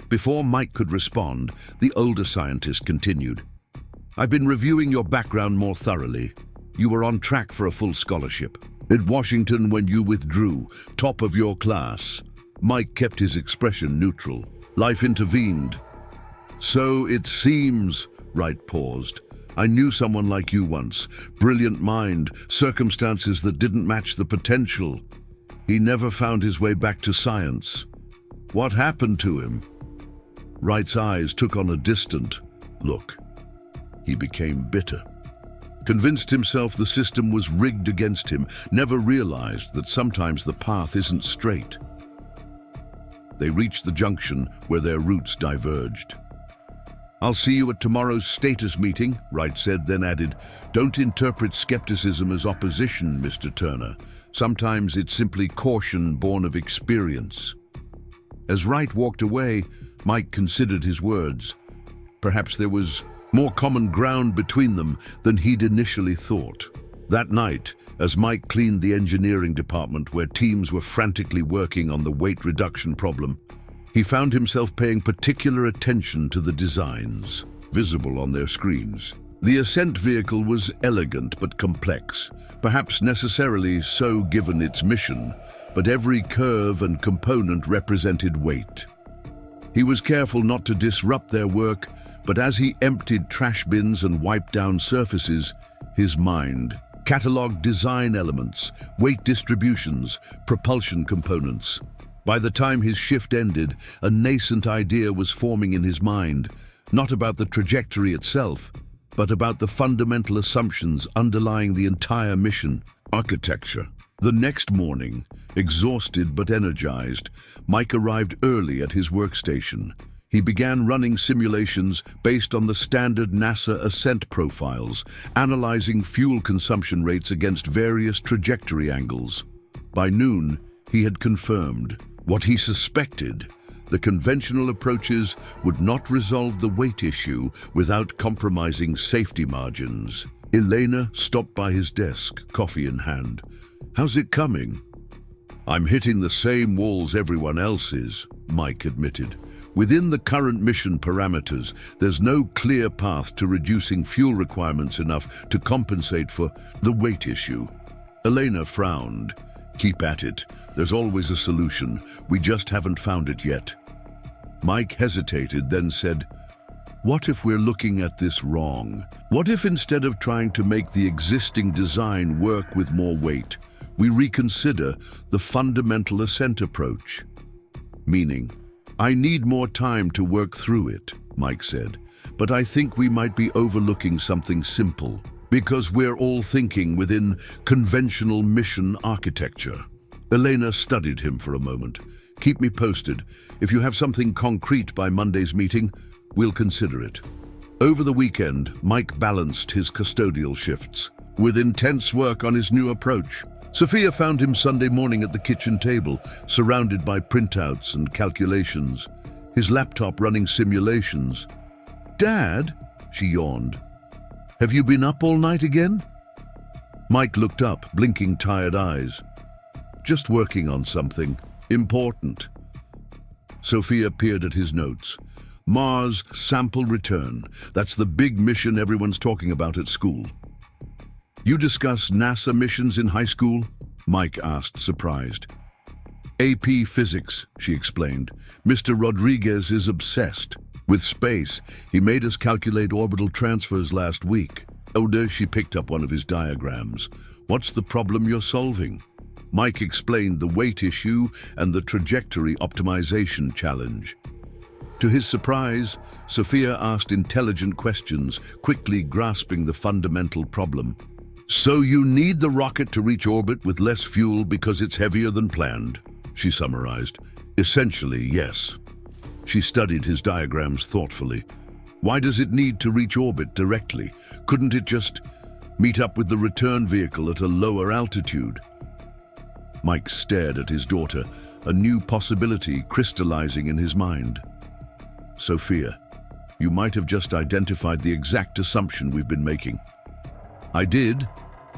A: Before Mike could respond, the older scientist continued. I've been reviewing your background more thoroughly. You were on track for a full scholarship. At Washington when you withdrew, top of your class. Mike kept his expression neutral. Life intervened. So it seems, Wright paused. I knew someone like you once. Brilliant mind, circumstances that didn't match the potential. He never found his way back to science. What happened to him? Wright's eyes took on a distant look. He became bitter. Convinced himself the system was rigged against him, never realized that sometimes the path isn't straight. They reached the junction where their routes diverged. I'll see you at tomorrow's status meeting, Wright said, then added, don't interpret skepticism as opposition, Mr. Turner. Sometimes it's simply caution born of experience. As Wright walked away, Mike considered his words. Perhaps there was more common ground between them than he'd initially thought. That night, as Mike cleaned the engineering department where teams were frantically working on the weight reduction problem, he found himself paying particular attention to the designs visible on their screens. The ascent vehicle was elegant but complex, perhaps necessarily so given its mission, but every curve and component represented weight. He was careful not to disrupt their work, but as he emptied trash bins and wiped down surfaces, his mind catalogued design elements, weight distributions, propulsion components. By the time his shift ended, a nascent idea was forming in his mind, not about the trajectory itself, but about the fundamental assumptions underlying the entire mission, architecture. The next morning, exhausted but energized, Mike arrived early at his workstation. He began running simulations based on the standard NASA ascent profiles, analyzing fuel consumption rates against various trajectory angles. By noon, he had confirmed what he suspected. The conventional approaches would not resolve the weight issue without compromising safety margins. Elena stopped by his desk, coffee in hand. How's it coming? I'm hitting the same walls everyone else is, Mike admitted. Within the current mission parameters, there's no clear path to reducing fuel requirements enough to compensate for the weight issue. Elena frowned. Keep at it. There's always a solution. We just haven't found it yet. Mike hesitated, then said, what if we're looking at this wrong? What if instead of trying to make the existing design work with more weight, we reconsider the fundamental ascent approach? Meaning, I need more time to work through it, Mike said, but I think we might be overlooking something simple, because we're all thinking within conventional mission architecture. Elena studied him for a moment. Keep me posted. If you have something concrete by Monday's meeting, we'll consider it. Over the weekend, Mike balanced his custodial shifts with intense work on his new approach. Sophia found him Sunday morning at the kitchen table, surrounded by printouts and calculations, his laptop running simulations. Dad, she yawned. Have you been up all night again? Mike looked up, blinking tired eyes. Just working on something important. Sophia peered at his notes. Mars sample return. That's the big mission everyone's talking about at school. You discuss NASA missions in high school? Mike asked, surprised. AP Physics, she explained. Mr. Rodriguez is obsessed with space. He made us calculate orbital transfers last week. Oda, she picked up one of his diagrams. What's the problem you're solving? Mike explained the weight issue and the trajectory optimization challenge. To his surprise, Sophia asked intelligent questions, quickly grasping the fundamental problem. So you need the rocket to reach orbit with less fuel because it's heavier than planned, she summarized. Essentially, yes. She studied his diagrams thoughtfully. Why does it need to reach orbit directly? Couldn't it just meet up with the return vehicle at a lower altitude? Mike stared at his daughter, a new possibility crystallizing in his mind. Sophia, you might have just identified the exact assumption we've been making. I did.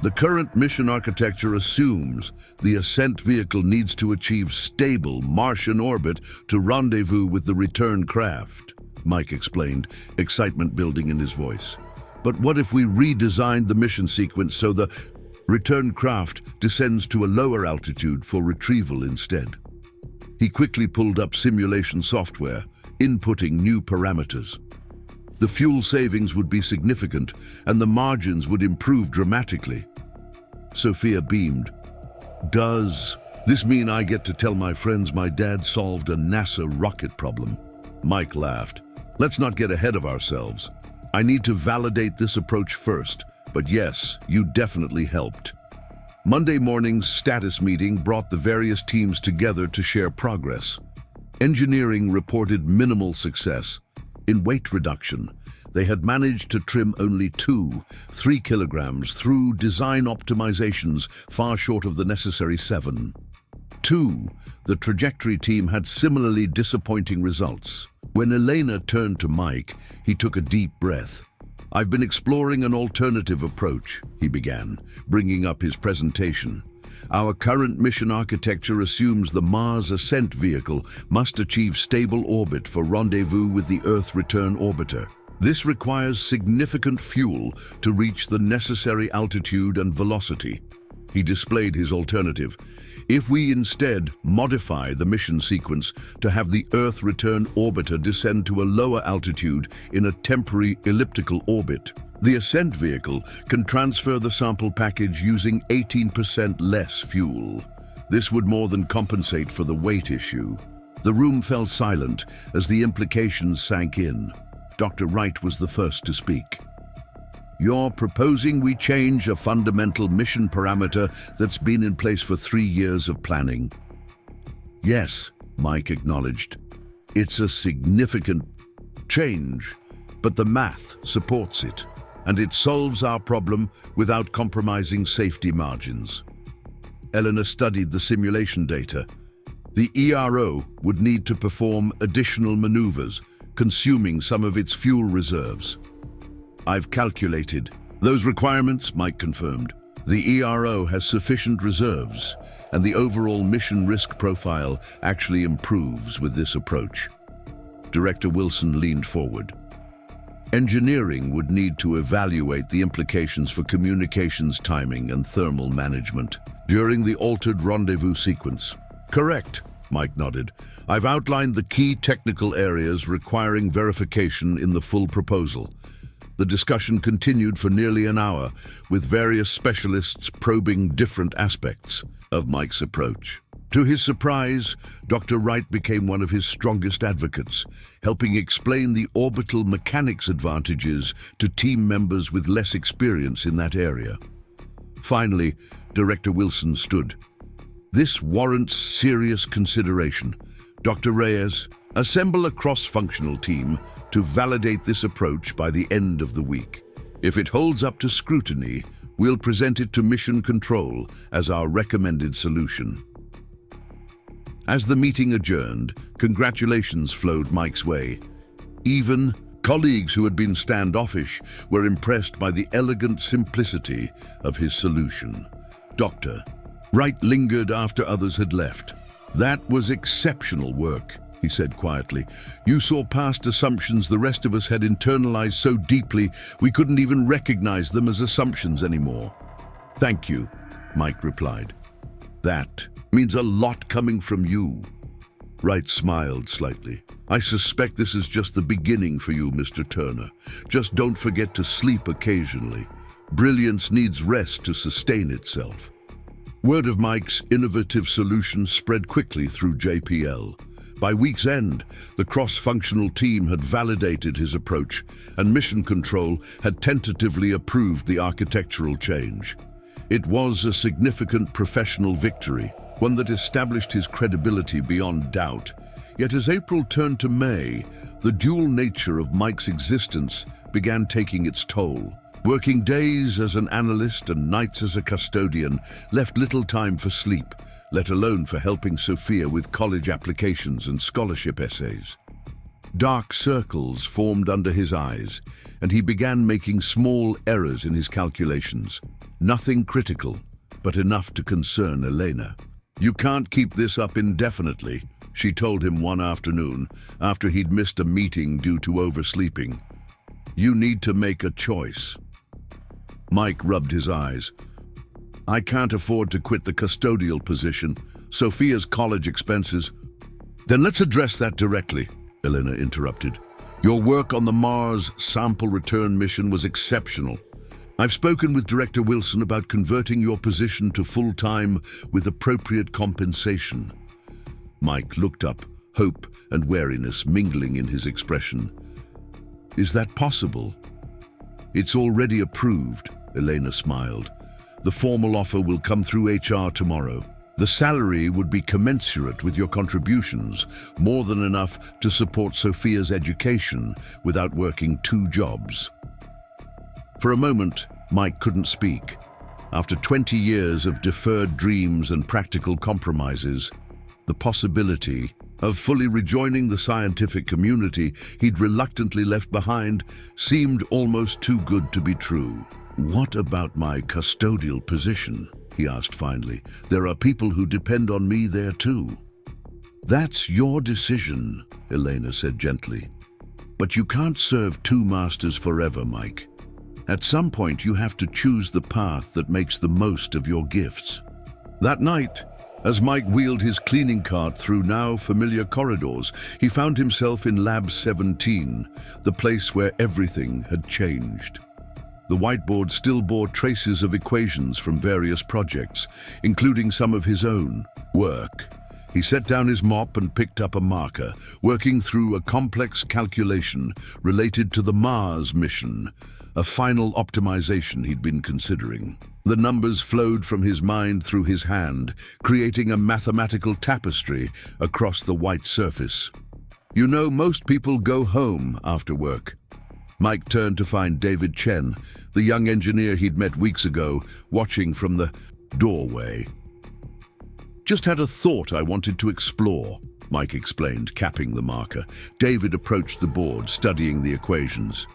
A: The current mission architecture assumes the ascent vehicle needs to achieve stable Martian orbit to rendezvous with the return craft, Mike explained, excitement building in his voice. But what if we redesigned the mission sequence so the return craft descends to a lower altitude for retrieval instead? He quickly pulled up simulation software, inputting new parameters. The fuel savings would be significant, and the margins would improve dramatically. Sophia beamed. Does this mean I get to tell my friends my dad solved a NASA rocket problem? Mike laughed. Let's not get ahead of ourselves. I need to validate this approach first, but yes, you definitely helped. Monday morning's status meeting brought the various teams together to share progress. Engineering reported minimal success. In weight reduction, they had managed to trim only 3 kilograms through design optimizations far short of the necessary 7. The trajectory team had similarly disappointing results. When Elena turned to Mike, he took a deep breath. I've been exploring an alternative approach, he began, bringing up his presentation. Our current mission architecture assumes the Mars ascent vehicle must achieve stable orbit for rendezvous with the Earth return orbiter. This requires significant fuel to reach the necessary altitude and velocity. He displayed his alternative. If we instead modify the mission sequence to have the Earth return orbiter descend to a lower altitude in a temporary elliptical orbit, the ascent vehicle can transfer the sample package using 18% less fuel. This would more than compensate for the weight issue. The room fell silent as the implications sank in. Dr. Wright was the first to speak. You're proposing we change a fundamental mission parameter that's been in place for 3 years of planning. Yes, Mike acknowledged. It's a significant change, but the math supports it, and it solves our problem without compromising safety margins. Eleanor studied the simulation data. The ERO would need to perform additional maneuvers, consuming some of its fuel reserves. I've calculated those requirements, Mike confirmed. The ERO has sufficient reserves, and the overall mission risk profile actually improves with this approach. Director Wilson leaned forward. Engineering would need to evaluate the implications for communications timing and thermal management during the altered rendezvous sequence. Correct, Mike nodded. I've outlined the key technical areas requiring verification in the full proposal. The discussion continued for nearly an hour, with various specialists probing different aspects of Mike's approach. To his surprise, Dr. Wright became one of his strongest advocates, helping explain the orbital mechanics advantages to team members with less experience in that area. Finally, Director Wilson stood. This warrants serious consideration. Dr. Reyes, assemble a cross-functional team to validate this approach by the end of the week. If it holds up to scrutiny, we'll present it to Mission Control as our recommended solution. As the meeting adjourned, congratulations flowed Mike's way. Even colleagues who had been standoffish were impressed by the elegant simplicity of his solution. Dr. Wright lingered after others had left. That was exceptional work, he said quietly. You saw past assumptions the rest of us had internalized so deeply we couldn't even recognize them as assumptions anymore. Thank you, Mike replied. That Means a lot coming from you. Wright smiled slightly. I suspect this is just the beginning for you, Mr. Turner. Just don't forget to sleep occasionally. Brilliance needs rest to sustain itself. Word of Mike's innovative solution spread quickly through JPL. By week's end, the cross-functional team had validated his approach, and Mission Control had tentatively approved the architectural change. It was a significant professional victory, one that established his credibility beyond doubt. Yet as April turned to May, the dual nature of Mike's existence began taking its toll. Working days as an analyst and nights as a custodian left little time for sleep, let alone for helping Sophia with college applications and scholarship essays. Dark circles formed under his eyes, and he began making small errors in his calculations. Nothing critical, but enough to concern Elena. You can't keep this up indefinitely, she told him one afternoon after he'd missed a meeting due to oversleeping. You need to make a choice. Mike rubbed his eyes. I can't afford to quit the custodial position. Sophia's college expenses. Then let's address that directly, Elena interrupted. Your work on the Mars sample return mission was exceptional. I've spoken with Director Wilson about converting your position to full-time with appropriate compensation. Mike looked up, hope and wariness mingling in his expression. Is that possible? It's already approved, Elena smiled. The formal offer will come through HR tomorrow. The salary would be commensurate with your contributions, more than enough to support Sophia's education without working 2 jobs. For a moment, Mike couldn't speak. After 20 years of deferred dreams and practical compromises, the possibility of fully rejoining the scientific community he'd reluctantly left behind seemed almost too good to be true. What about my custodial position? He asked finally. There are people who depend on me there too. That's your decision, Elena said gently. But you can't serve 2 masters forever, Mike. At some point you have to choose the path that makes the most of your gifts. That night, as Mike wheeled his cleaning cart through now familiar corridors, he found himself in Lab 17, the place where everything had changed. The whiteboard still bore traces of equations from various projects, including some of his own work. He set down his mop and picked up a marker, working through a complex calculation related to the Mars mission, a final optimization he'd been considering. The numbers flowed from his mind through his hand, creating a mathematical tapestry across the white surface. You know, most people go home after work. Mike turned to find David Chen, the young engineer he'd met weeks ago, watching from the doorway. Just had a thought I wanted to explore, Mike explained, capping the marker. David approached the board, studying the equations.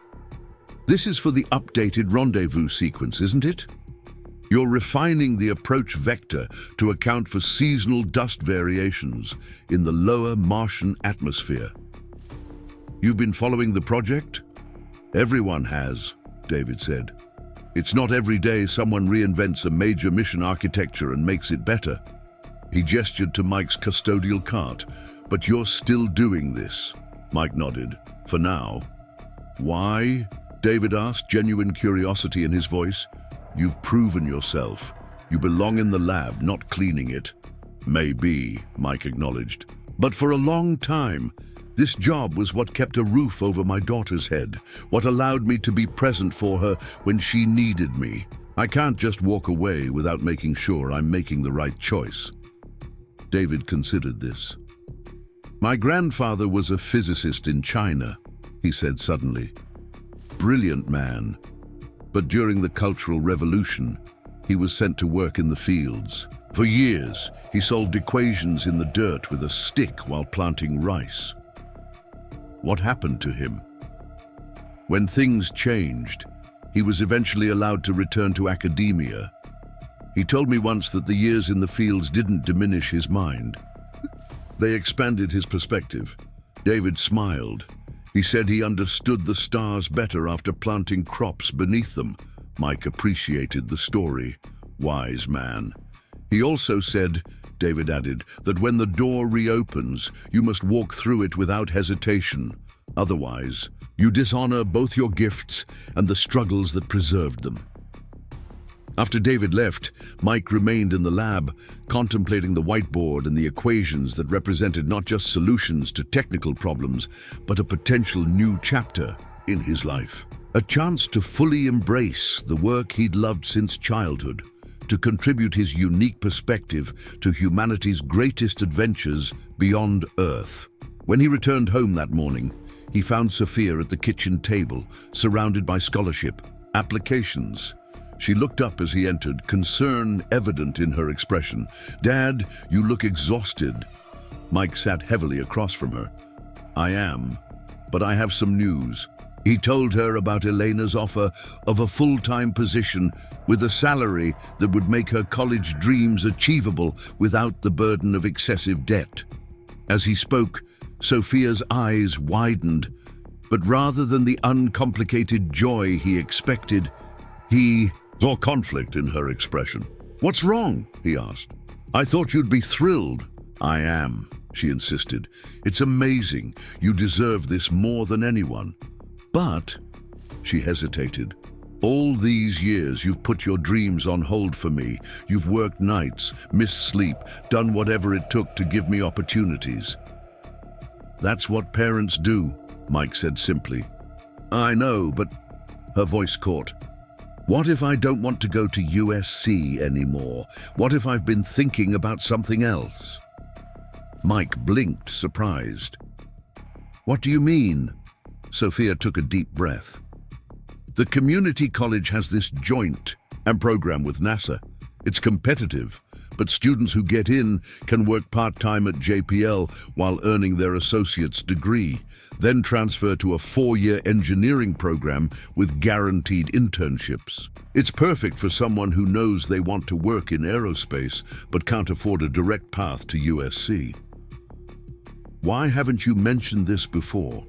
A: This is for the updated rendezvous sequence, isn't it? You're refining the approach vector to account for seasonal dust variations in the lower Martian atmosphere. You've been following the project? Everyone has, David said. It's not every day someone reinvents a major mission architecture and makes it better. He gestured to Mike's custodial cart. But you're still doing this, Mike nodded. For now. Why? David asked, genuine curiosity in his voice. You've proven yourself. You belong in the lab, not cleaning it. Maybe, Mike acknowledged. But for a long time, this job was what kept a roof over my daughter's head, what allowed me to be present for her when she needed me. I can't just walk away without making sure I'm making the right choice. David considered this. My grandfather was a physicist in China, he said suddenly. Brilliant man. But during the Cultural Revolution, he was sent to work in the fields. For years, he solved equations in the dirt with a stick while planting rice. What happened to him? When things changed, he was eventually allowed to return to academia. He told me once that the years in the fields didn't diminish his mind. They expanded his perspective. David smiled. He said he understood the stars better after planting crops beneath them. Mike appreciated the story. Wise man. He also said, David added, that when the door reopens, you must walk through it without hesitation. Otherwise, you dishonor both your gifts and the struggles that preserved them. After David left, Mike remained in the lab, contemplating the whiteboard and the equations that represented not just solutions to technical problems, but a potential new chapter in his life. A chance to fully embrace the work he'd loved since childhood, to contribute his unique perspective to humanity's greatest adventures beyond Earth. When he returned home that morning, he found Sophia at the kitchen table, surrounded by scholarship, applications. She looked up as he entered, concern evident in her expression. "Dad, you look exhausted." Mike sat heavily across from her. "I am, but I have some news." He told her about Elena's offer of a full-time position with a salary that would make her college dreams achievable without the burden of excessive debt. As he spoke, Sophia's eyes widened, but rather than the uncomplicated joy he expected, he saw conflict in her expression. "What's wrong?" he asked. "I thought you'd be thrilled." "I am," she insisted. "It's amazing. You deserve this more than anyone." "But," she hesitated, "all these years you've put your dreams on hold for me. You've worked nights, missed sleep, done whatever it took to give me opportunities." "That's what parents do," Mike said simply. "I know, but..." Her voice caught. "What if I don't want to go to USC anymore? What if I've been thinking about something else?" Mike blinked, surprised. "What do you mean?" Sophia took a deep breath. "The community college has this joint program with NASA. It's competitive, but students who get in can work part-time at JPL while earning their associate's degree, then transfer to a 4-year engineering program with guaranteed internships. It's perfect for someone who knows they want to work in aerospace but can't afford a direct path to USC. Why haven't you mentioned this before?"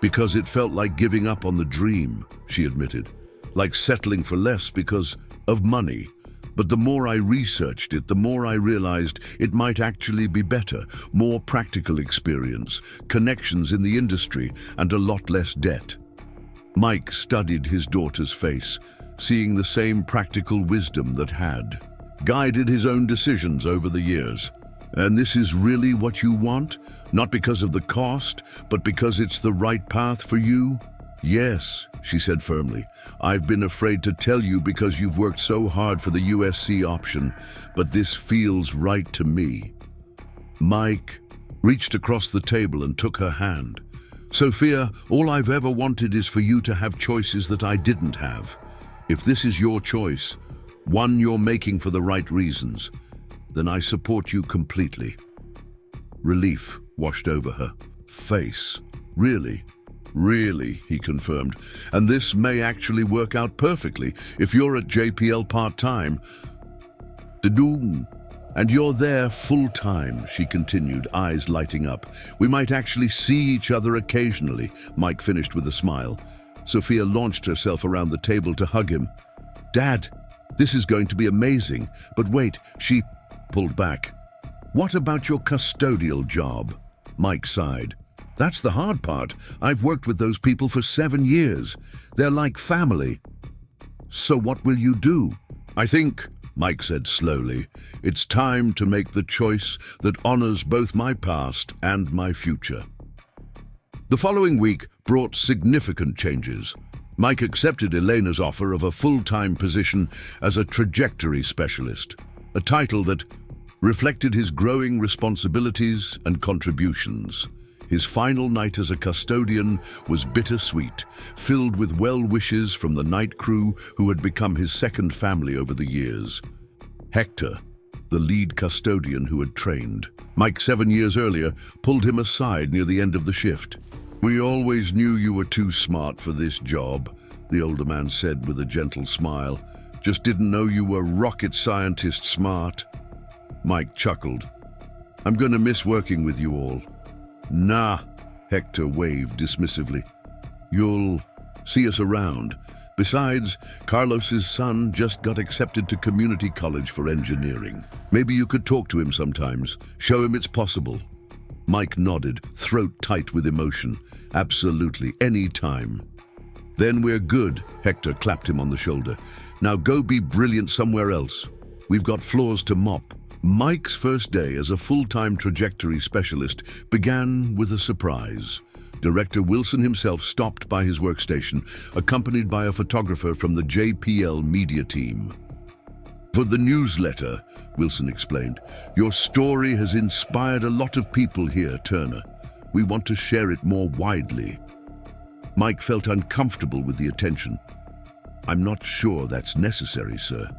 A: "Because it felt like giving up on the dream," she admitted, "like settling for less because of money. But the more I researched it, the more I realized it might actually be better, more practical experience, connections in the industry, and a lot less debt." Mike studied his daughter's face, seeing the same practical wisdom that had guided his own decisions over the years. "And this is really what you want? Not because of the cost, but because it's the right path for you?" "Yes," she said firmly. "I've been afraid to tell you because you've worked so hard for the USC option, but this feels right to me." Mike reached across the table and took her hand. "Sophia, all I've ever wanted is for you to have choices that I didn't have. If this is your choice, one you're making for the right reasons, then I support you completely." Relief washed over her face. "Really? Really," he confirmed. "And this may actually work out perfectly. If you're at JPL part-time, and you're there full-time," she continued, eyes lighting up. "We might actually see each other occasionally," Mike finished with a smile. Sophia launched herself around the table to hug him. "Dad, this is going to be amazing." "But wait," she pulled back. "What about your custodial job?" Mike sighed. "That's the hard part. I've worked with those people for 7 years. They're like family." "So what will you do?" "I think," Mike said slowly, "it's time to make the choice that honors both my past and my future." The following week brought significant changes. Mike accepted Elena's offer of a full-time position as a trajectory specialist, a title that reflected his growing responsibilities and contributions. His final night as a custodian was bittersweet, filled with well wishes from the night crew who had become his second family over the years. Hector, the lead custodian who had trained Mike 7 years earlier, pulled him aside near the end of the shift. "We always knew you were too smart for this job," the older man said with a gentle smile. "Just didn't know you were rocket scientist smart." Mike chuckled. "I'm going to miss working with you all." "Nah," Hector waved dismissively. "You'll see us around. Besides, Carlos's son just got accepted to community college for engineering. Maybe you could talk to him sometimes, show him it's possible. Mike nodded, throat tight with emotion. Absolutely, any time. Then we're good, Hector clapped him on the shoulder. Now go be brilliant somewhere else. We've got floors to mop. Mike's first day as a full-time trajectory specialist began with a surprise. Director Wilson himself stopped by his workstation, accompanied by a photographer from the JPL media team. For the newsletter, Wilson explained, your story has inspired a lot of people here, Turner. We want to share it more widely. Mike felt uncomfortable with the attention. I'm not sure that's necessary, sir.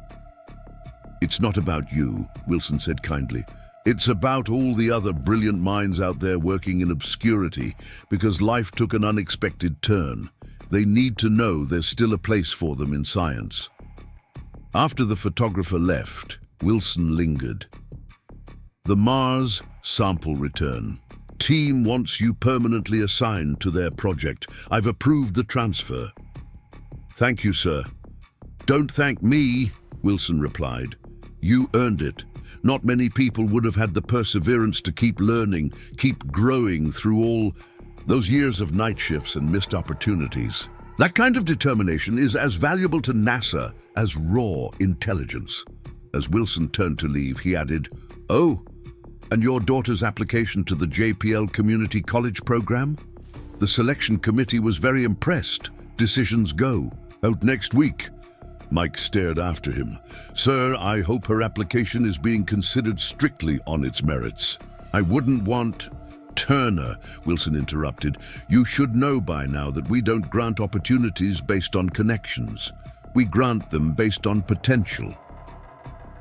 A: It's not about you, Wilson said kindly. It's about all the other brilliant minds out there working in obscurity because life took an unexpected turn. They need to know there's still a place for them in science. After the photographer left, Wilson lingered. The Mars sample return. Team wants you permanently assigned to their project. I've approved the transfer. Thank you, sir. Don't thank me, Wilson replied. You earned it. Not many people would have had the perseverance to keep learning, keep growing through all those years of night shifts and missed opportunities. That kind of determination is as valuable to NASA as raw intelligence. As Wilson turned to leave, he added, Oh, and your daughter's application to the JPL Community College program? The selection committee was very impressed. Decisions go. Out next week. Mike stared after him. Sir, I hope her application is being considered strictly on its merits. I wouldn't want... Turner, Wilson interrupted. You should know by now that we don't grant opportunities based on connections. We grant them based on potential.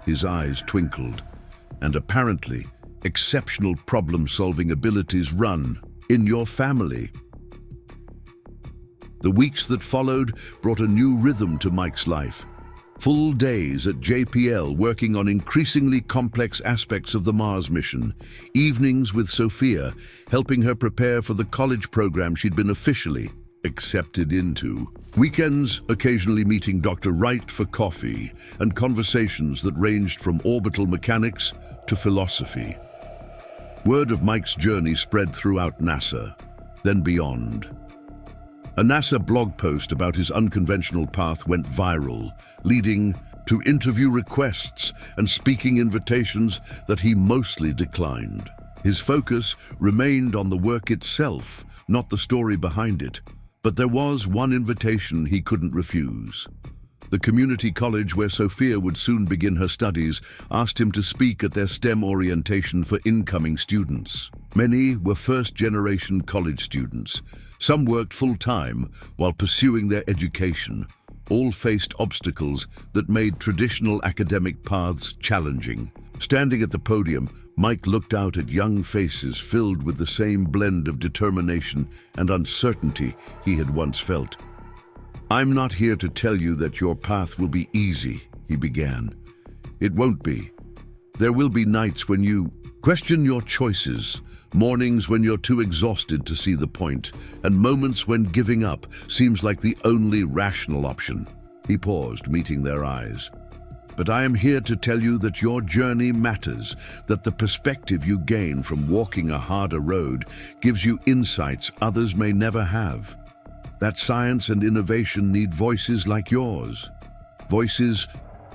A: His eyes twinkled, and apparently exceptional problem-solving abilities run in your family. The weeks that followed brought a new rhythm to Mike's life. Full days at JPL working on increasingly complex aspects of the Mars mission. Evenings with Sophia, helping her prepare for the college program she'd been officially accepted into. Weekends occasionally meeting Dr. Wright for coffee and conversations that ranged from orbital mechanics to philosophy. Word of Mike's journey spread throughout NASA, then beyond. A NASA blog post about his unconventional path went viral, leading to interview requests and speaking invitations that he mostly declined. His focus remained on the work itself, not the story behind it. But there was one invitation he couldn't refuse. The community college where Sophia would soon begin her studies asked him to speak at their STEM orientation for incoming students. Many were first-generation college students. Some worked full-time while pursuing their education. All faced obstacles that made traditional academic paths challenging. Standing at the podium, Mike looked out at young faces filled with the same blend of determination and uncertainty he had once felt. I'm not here to tell you that your path will be easy, he began. It won't be. There will be nights when you question your choices, mornings when you're too exhausted to see the point, and moments when giving up seems like the only rational option. He paused, meeting their eyes. But I am here to tell you that your journey matters, that the perspective you gain from walking a harder road gives you insights others may never have. That science and innovation need voices like yours. Voices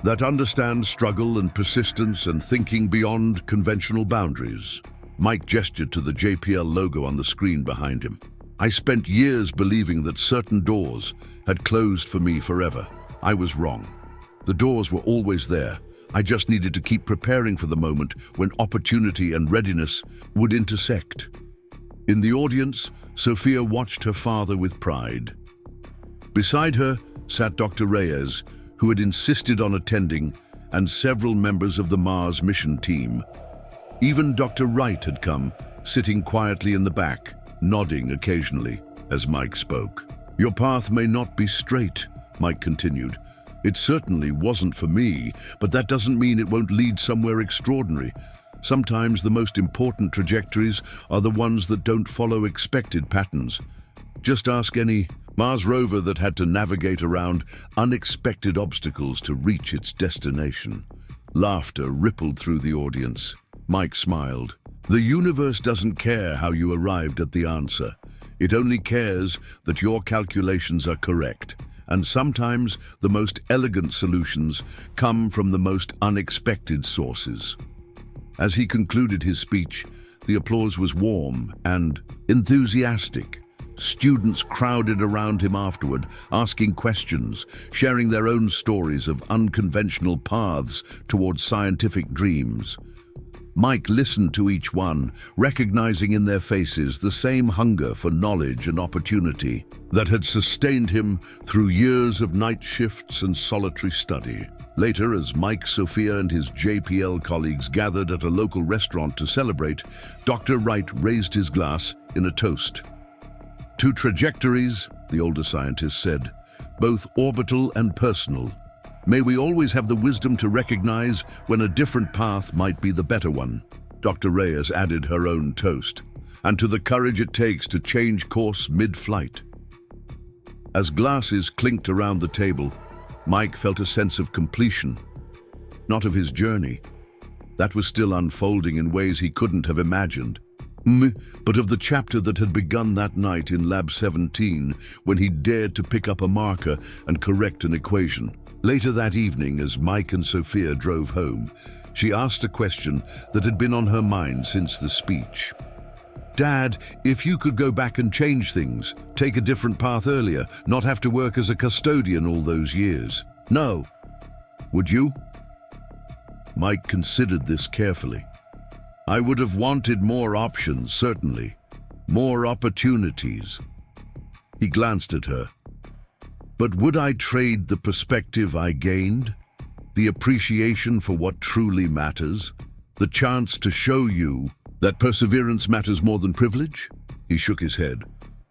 A: that understand struggle and persistence and thinking beyond conventional boundaries. Mike gestured to the JPL logo on the screen behind him. I spent years believing that certain doors had closed for me forever. I was wrong. The doors were always there. I just needed to keep preparing for the moment when opportunity and readiness would intersect. In the audience, Sophia watched her father with pride. Beside her sat Dr. Reyes, who had insisted on attending, and several members of the Mars mission team. Even Dr. Wright had come, sitting quietly in the back, nodding occasionally as Mike spoke. Your path may not be straight, Mike continued. It certainly wasn't for me, but that doesn't mean it won't lead somewhere extraordinary. Sometimes the most important trajectories are the ones that don't follow expected patterns. Just ask any Mars rover that had to navigate around unexpected obstacles to reach its destination. Laughter rippled through the audience. Mike smiled. The universe doesn't care how you arrived at the answer. It only cares that your calculations are correct. And sometimes the most elegant solutions come from the most unexpected sources. As he concluded his speech, the applause was warm and enthusiastic. Students crowded around him afterward, asking questions, sharing their own stories of unconventional paths towards scientific dreams. Mike listened to each one, recognizing in their faces the same hunger for knowledge and opportunity that had sustained him through years of night shifts and solitary study. Later, as Mike, Sophia, and his JPL colleagues gathered at a local restaurant to celebrate, Dr. Wright raised his glass in a toast. "To trajectories," the older scientist said, "both orbital and personal. May we always have the wisdom to recognize when a different path might be the better one." Dr. Reyes added her own toast, "and to the courage it takes to change course mid-flight." As glasses clinked around the table, Mike felt a sense of completion, not of his journey. That was still unfolding in ways he couldn't have imagined. But of the chapter that had begun that night in Lab 17, when he dared to pick up a marker and correct an equation. Later that evening, as Mike and Sophia drove home, she asked a question that had been on her mind since the speech. "Dad, if you could go back and change things, take a different path earlier, not have to work as a custodian all those years." "No." "Would you?" Mike considered this carefully. "I would have wanted more options, certainly. More opportunities." He glanced at her. "But would I trade the perspective I gained? The appreciation for what truly matters? The chance to show you that perseverance matters more than privilege?" He shook his head.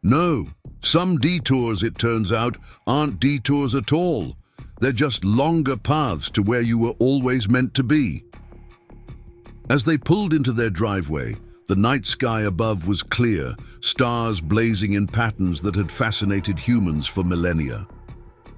A: "No. Some detours, it turns out, aren't detours at all. They're just longer paths to where you were always meant to be." As they pulled into their driveway, the night sky above was clear, stars blazing in patterns that had fascinated humans for millennia.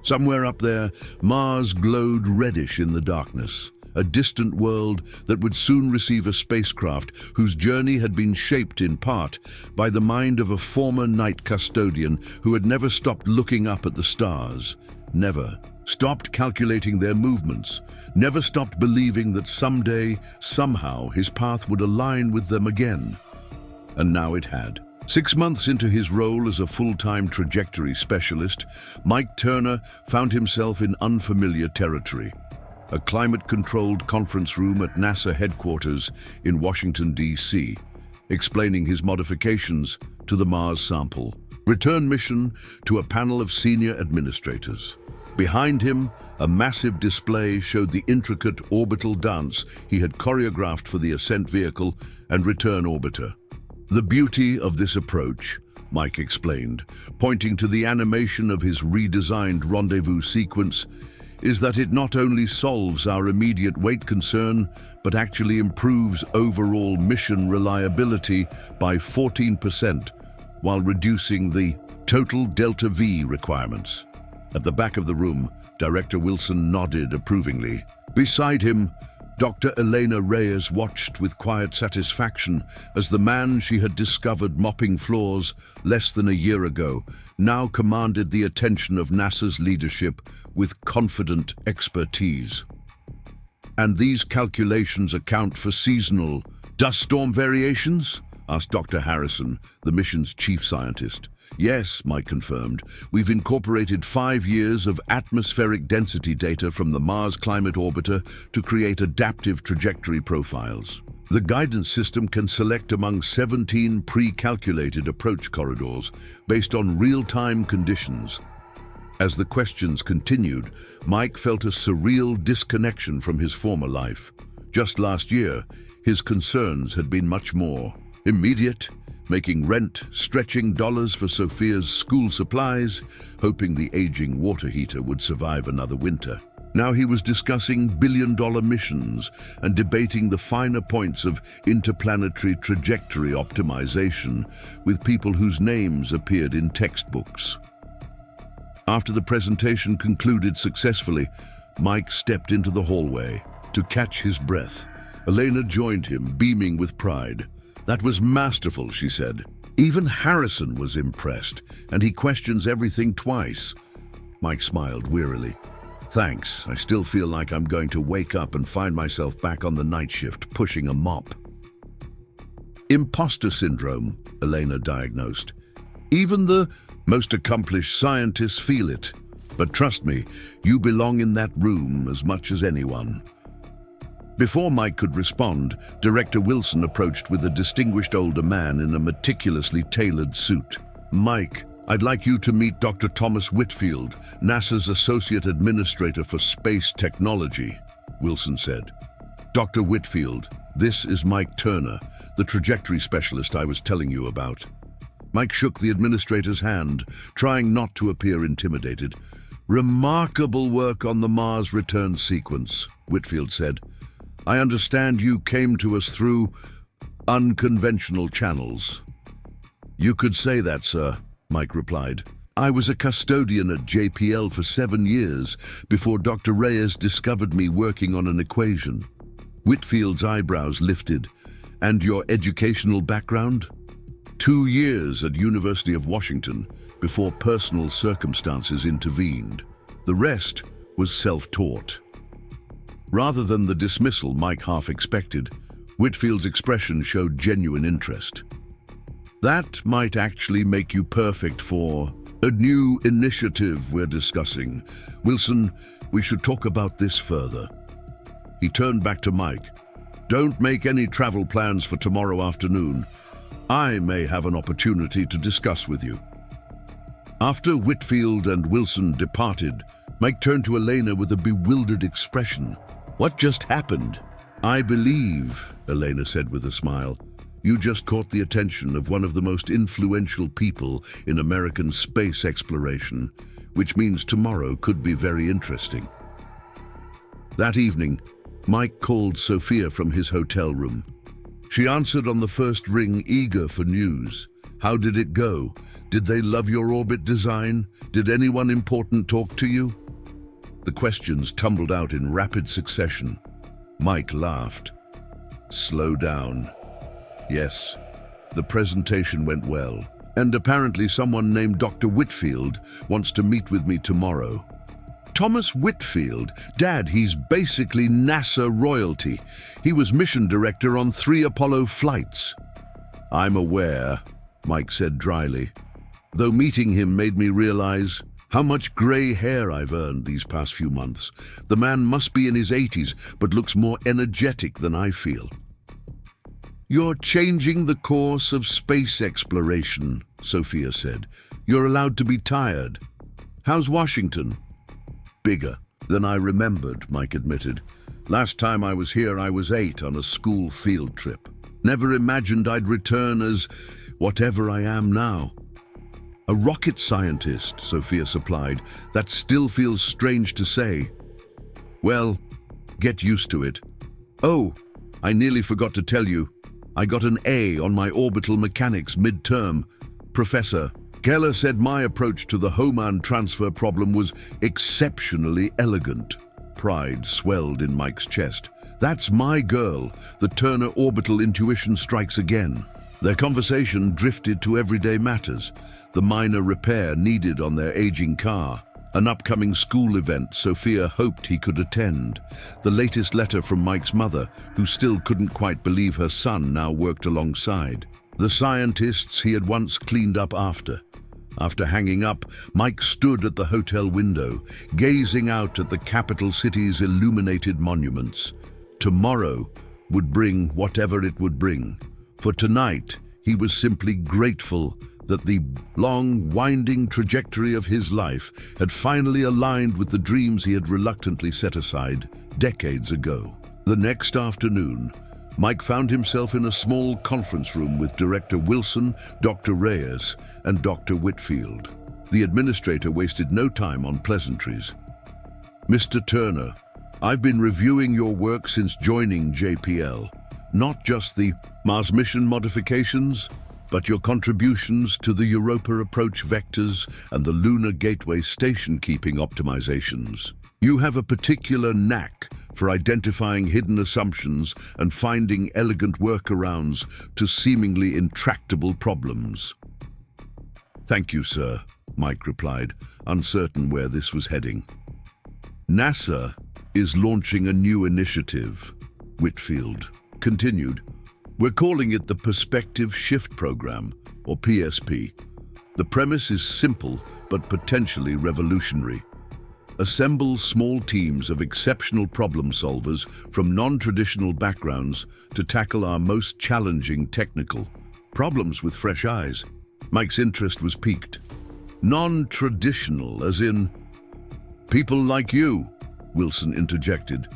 A: Somewhere up there, Mars glowed reddish in the darkness, a distant world that would soon receive a spacecraft whose journey had been shaped in part by the mind of a former night custodian who had never stopped looking up at the stars, never stopped calculating their movements, never stopped believing that someday, somehow, his path would align with them again. And now it had. 6 months into his role as a full-time trajectory specialist, Mike Turner found himself in unfamiliar territory. A climate-controlled conference room at NASA headquarters in Washington, D.C., explaining his modifications to the Mars sample. Return mission to a panel of senior administrators. Behind him, a massive display showed the intricate orbital dance he had choreographed for the ascent vehicle and return orbiter. "The beauty of this approach," Mike explained, pointing to the animation of his redesigned rendezvous sequence, "is that it not only solves our immediate weight concern, but actually improves overall mission reliability by 14%, while reducing the total delta V requirements." At the back of the room, Director Wilson nodded approvingly. Beside him, Dr. Elena Reyes watched with quiet satisfaction as the man she had discovered mopping floors less than a year ago now commanded the attention of NASA's leadership with confident expertise. "And these calculations account for seasonal dust storm variations?" asked Dr. Harrison, the mission's chief scientist. "Yes," Mike confirmed. "We've incorporated 5 years of atmospheric density data from the Mars Climate Orbiter to create adaptive trajectory profiles. The guidance system can select among 17 pre-calculated approach corridors based on real-time conditions." As the questions continued, Mike felt a surreal disconnection from his former life. Just last year, his concerns had been much more immediate, making rent, stretching dollars for Sophia's school supplies, hoping the aging water heater would survive another winter. Now he was discussing billion-dollar missions and debating the finer points of interplanetary trajectory optimization with people whose names appeared in textbooks. After the presentation concluded successfully, Mike stepped into the hallway to catch his breath. Elena joined him, beaming with pride. "That was masterful," she said. "Even Harrison was impressed, and he questions everything twice." Mike smiled wearily. "Thanks. I still feel like I'm going to wake up and find myself back on the night shift, pushing a mop." "Imposter syndrome," Elena diagnosed. "Even the most accomplished scientists feel it. But trust me, you belong in that room as much as anyone." Before Mike could respond, Director Wilson approached with a distinguished older man in a meticulously tailored suit. "Mike, I'd like you to meet Dr. Thomas Whitfield, NASA's Associate Administrator for Space Technology," Wilson said. "Dr. Whitfield, this is Mike Turner, the trajectory specialist I was telling you about." Mike shook the administrator's hand, trying not to appear intimidated. "Remarkable work on the Mars return sequence," Whitfield said. "I understand you came to us through unconventional channels." "You could say that, sir," Mike replied. "I was a custodian at JPL for 7 years before Dr. Reyes discovered me working on an equation." Whitfield's eyebrows lifted. "And your educational background?" 2 years at University of Washington before personal circumstances intervened. The rest was self-taught." Rather than the dismissal Mike half expected, Whitfield's expression showed genuine interest. "That might actually make you perfect for a new initiative we're discussing. Wilson, we should talk about this further." He turned back to Mike. "Don't make any travel plans for tomorrow afternoon. I may have an opportunity to discuss with you." After Whitfield and Wilson departed, Mike turned to Elena with a bewildered expression. "What just happened?" "I believe," Elena said with a smile, "you just caught the attention of one of the most influential people in American space exploration, which means tomorrow could be very interesting." That evening, Mike called Sophia from his hotel room. She answered on the first ring, eager for news. "How did it go? Did they love your orbit design? Did anyone important talk to you?" The questions tumbled out in rapid succession. Mike laughed. "Slow down. Yes, the presentation went well, and apparently someone named Dr. Whitfield wants to meet with me tomorrow." "Thomas Whitfield? Dad, he's basically NASA royalty. He was mission director on 3 Apollo flights." "I'm aware," Mike said dryly, "though meeting him made me realize how much gray hair I've earned these past few months. The man must be in his 80s, but looks more energetic than I feel." "You're changing the course of space exploration," Sophia said. "You're allowed to be tired. How's Washington?" "Bigger than I remembered," Mike admitted. "Last time I was here, I was 8 on a school field trip. Never imagined I'd return as whatever I am now." "A rocket scientist," Sophia supplied. "That still feels strange to say." "Well, get used to it. Oh, I nearly forgot to tell you. I got an A on my orbital mechanics midterm. Professor Geller said my approach to the Hohmann transfer problem was exceptionally elegant." Pride swelled in Mike's chest. "That's my girl. The Turner orbital intuition strikes again." Their conversation drifted to everyday matters, the minor repair needed on their aging car, an upcoming school event Sophia hoped he could attend, the latest letter from Mike's mother, who still couldn't quite believe her son now worked alongside, the scientists he had once cleaned up after. After hanging up, Mike stood at the hotel window, gazing out at the capital city's illuminated monuments. Tomorrow would bring whatever it would bring. For tonight, he was simply grateful that the long, winding trajectory of his life had finally aligned with the dreams he had reluctantly set aside decades ago. The next afternoon, Mike found himself in a small conference room with Director Wilson, Dr. Reyes, and Dr. Whitfield. The administrator wasted no time on pleasantries. "Mr. Turner, I've been reviewing your work since joining JPL. Not just the Mars mission modifications, but your contributions to the Europa approach vectors and the Lunar Gateway station-keeping optimizations. You have a particular knack for identifying hidden assumptions and finding elegant workarounds to seemingly intractable problems. Thank you, sir, Mike replied, uncertain where this was heading. NASA is launching a new initiative, Whitfield continued. We're calling it the Perspective Shift Program, or PSP. The premise is simple but potentially revolutionary. Assemble small teams of exceptional problem solvers from non-traditional backgrounds to tackle our most challenging technical problems with fresh eyes. Mike's interest was piqued. Non-traditional, as in people like you, Wilson interjected.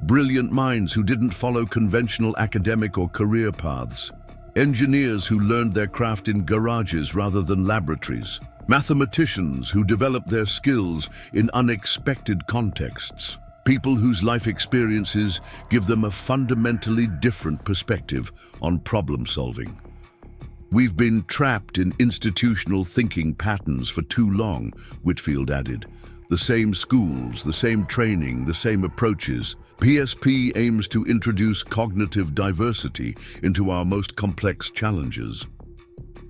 A: Brilliant minds who didn't follow conventional academic or career paths. Engineers who learned their craft in garages rather than laboratories. Mathematicians who developed their skills in unexpected contexts. People whose life experiences give them a fundamentally different perspective on problem solving. We've been trapped in institutional thinking patterns for too long, Whitfield added. The same schools, the same training, the same approaches. PSP aims to introduce cognitive diversity into our most complex challenges.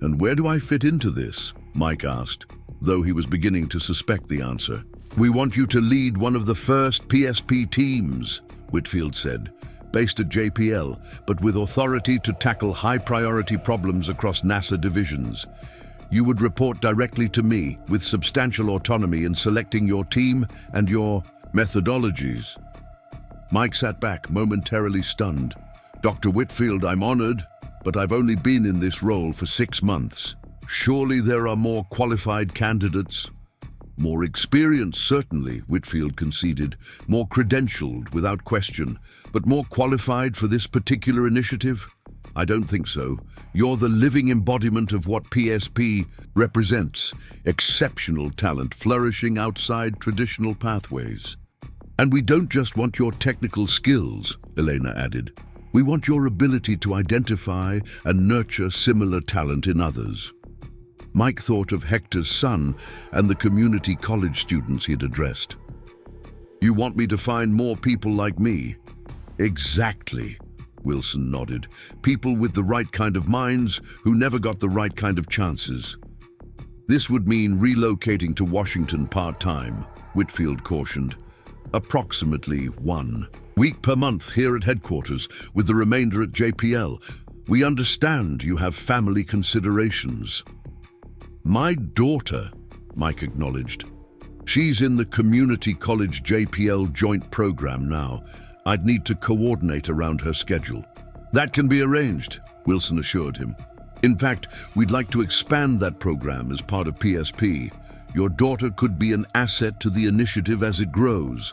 A: And where do I fit into this? Mike asked, though he was beginning to suspect the answer. We want you to lead one of the first PSP teams, Whitfield said, based at JPL, but with authority to tackle high-priority problems across NASA divisions. You would report directly to me, with substantial autonomy in selecting your team and your methodologies. Mike sat back, momentarily stunned. Dr. Whitfield, I'm honored, but I've only been in this role for 6 months. Surely there are more qualified candidates? More experienced, certainly, Whitfield conceded. More credentialed, without question. But more qualified for this particular initiative? I don't think so. You're the living embodiment of what PSP represents. Exceptional talent flourishing outside traditional pathways. And we don't just want your technical skills, Elena added. We want your ability to identify and nurture similar talent in others. Mike thought of Hector's son and the community college students he'd addressed. You want me to find more people like me? Exactly, Wilson nodded. People with the right kind of minds who never got the right kind of chances. This would mean relocating to Washington part-time, Whitfield cautioned. Approximately 1 week per month here at headquarters, with the remainder at JPL. We understand you have family considerations. My daughter, Mike acknowledged. She's in the Community College JPL joint program now. I'd need to coordinate around her schedule. That can be arranged, Wilson assured him. In fact, we'd like to expand that program as part of PSP. Your daughter could be an asset to the initiative as it grows.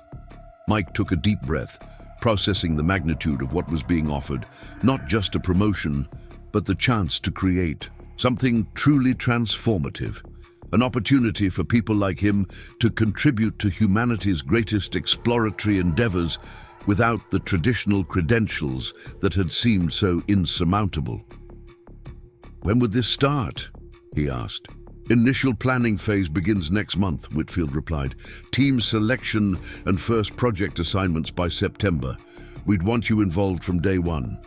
A: Mike took a deep breath, processing the magnitude of what was being offered. Not just a promotion, but the chance to create something truly transformative. An opportunity for people like him to contribute to humanity's greatest exploratory endeavors without the traditional credentials that had seemed so insurmountable. When would this start? He asked. Initial planning phase begins next month, Whitfield replied. Team selection and first project assignments by September. We'd want you involved from day one.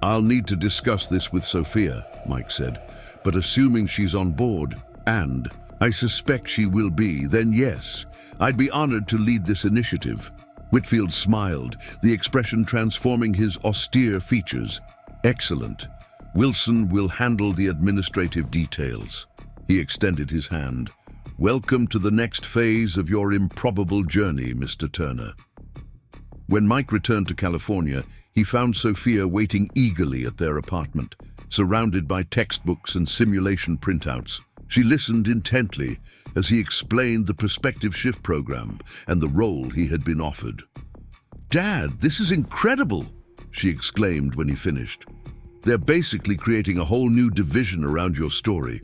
A: I'll need to discuss this with Sophia, Mike said, but assuming she's on board, and I suspect she will be, then yes, I'd be honored to lead this initiative. Whitfield smiled, the expression transforming his austere features. Excellent. Wilson will handle the administrative details. He extended his hand. Welcome to the next phase of your improbable journey, Mr. Turner. When Mike returned to California, he found Sophia waiting eagerly at their apartment, surrounded by textbooks and simulation printouts. She listened intently as he explained the Perspective Shift program and the role he had been offered. Dad, this is incredible, she exclaimed when he finished. They're basically creating a whole new division around your story.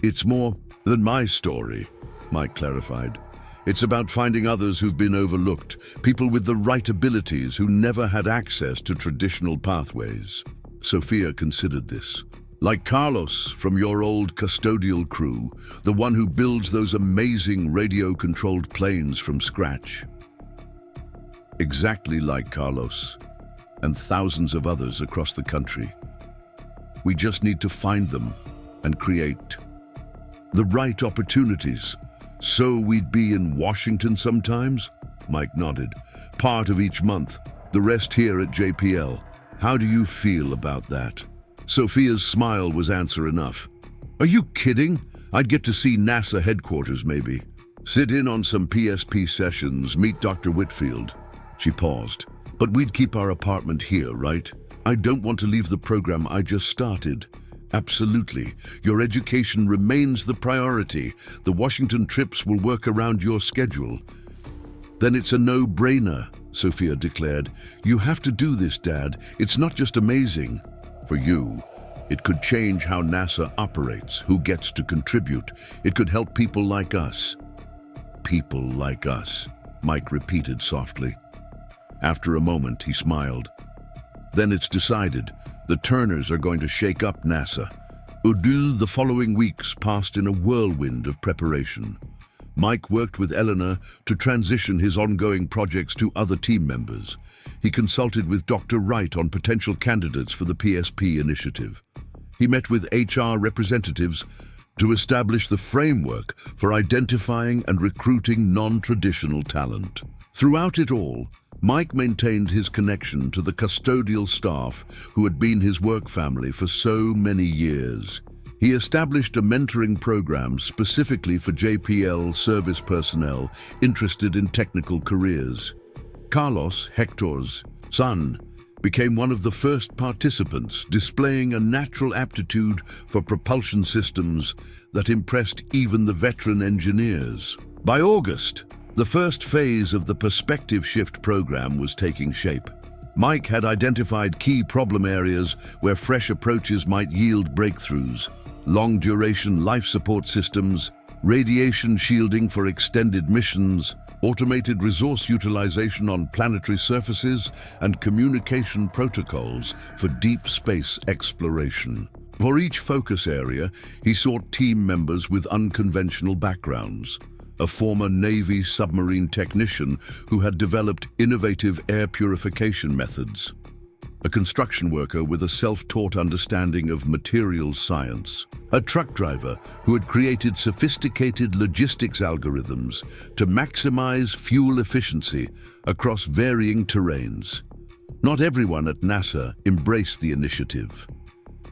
A: It's more than my story, Mike clarified. It's about finding others who've been overlooked, people with the right abilities who never had access to traditional pathways. Sophia considered this. Like Carlos from your old custodial crew, the one who builds those amazing radio-controlled planes from scratch. Exactly like Carlos and thousands of others across the country. We just need to find them and create the right opportunities. So we'd be in Washington sometimes? Mike nodded. Part of each month, the rest here at JPL. How do you feel about that? Sophia's smile was answer enough. Are you kidding? I'd get to see NASA headquarters maybe. Sit in on some PSP sessions, meet Dr. Whitfield. She paused. But we'd keep our apartment here, right? I don't want to leave the program I just started. Absolutely. Your education remains the priority. The Washington trips will work around your schedule. Then it's a no-brainer, Sophia declared. You have to do this, Dad. It's not just amazing. For you, it could change how NASA operates, who gets to contribute. It could help people like us. People like us, Mike repeated softly. After a moment, he smiled. Then it's decided. The Turners are going to shake up NASA. The following weeks passed in a whirlwind of preparation. Mike worked with Eleanor to transition his ongoing projects to other team members. He consulted with Dr. Wright on potential candidates for the PSP initiative. He met with HR representatives to establish the framework for identifying and recruiting non-traditional talent. Throughout it all, Mike maintained his connection to the custodial staff who had been his work family for so many years. He established a mentoring program specifically for JPL service personnel interested in technical careers. Carlos, Hector's son, became one of the first participants, displaying a natural aptitude for propulsion systems that impressed even the veteran engineers. By August, the first phase of the Perspective Shift program was taking shape. Mike had identified key problem areas where fresh approaches might yield breakthroughs. Long-duration life support systems, radiation shielding for extended missions, automated resource utilization on planetary surfaces, and communication protocols for deep space exploration. For each focus area, he sought team members with unconventional backgrounds. A former Navy submarine technician who had developed innovative air purification methods. A construction worker with a self-taught understanding of materials science. A truck driver who had created sophisticated logistics algorithms to maximize fuel efficiency across varying terrains. Not everyone at NASA embraced the initiative.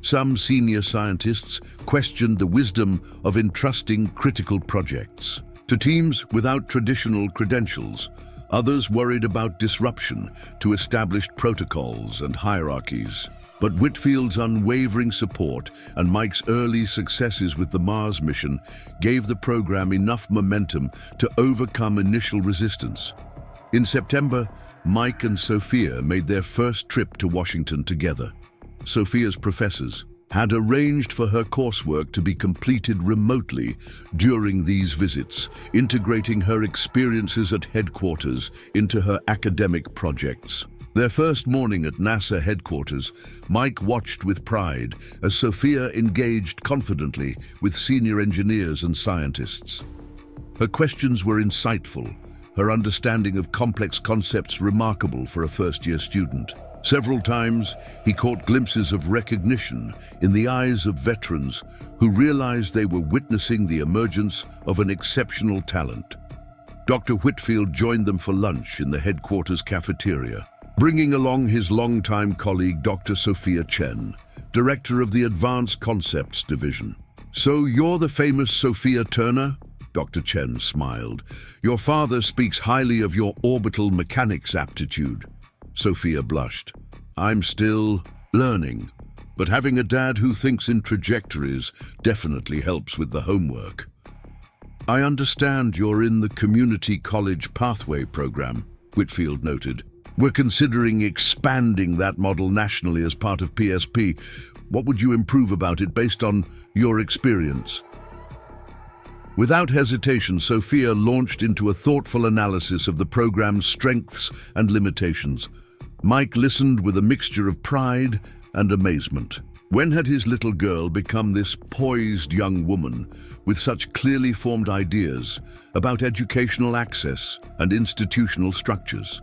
A: Some senior scientists questioned the wisdom of entrusting critical projects to teams without traditional credentials. Others worried about disruption to established protocols and hierarchies. But Whitfield's unwavering support and Mike's early successes with the Mars mission gave the program enough momentum to overcome initial resistance. In September, Mike and Sophia made their first trip to Washington together. Sophia's professors had arranged for her coursework to be completed remotely during these visits, integrating her experiences at headquarters into her academic projects. Their first morning at NASA headquarters, Mike watched with pride as Sophia engaged confidently with senior engineers and scientists. Her questions were insightful, her understanding of complex concepts remarkable for a first-year student. Several times, he caught glimpses of recognition in the eyes of veterans who realized they were witnessing the emergence of an exceptional talent. Dr. Whitfield joined them for lunch in the headquarters cafeteria, bringing along his longtime colleague Dr. Sophia Chen, director of the Advanced Concepts Division. "So you're the famous Sophia Turner?" Dr. Chen smiled. "Your father speaks highly of your orbital mechanics aptitude." Sophia blushed. "I'm still learning, but having a dad who thinks in trajectories definitely helps with the homework." "I understand you're in the Community College Pathway program," Whitfield noted. "We're considering expanding that model nationally as part of PSP. What would you improve about it based on your experience?" Without hesitation, Sophia launched into a thoughtful analysis of the program's strengths and limitations. Mike listened with a mixture of pride and amazement. When had his little girl become this poised young woman with such clearly formed ideas about educational access and institutional structures?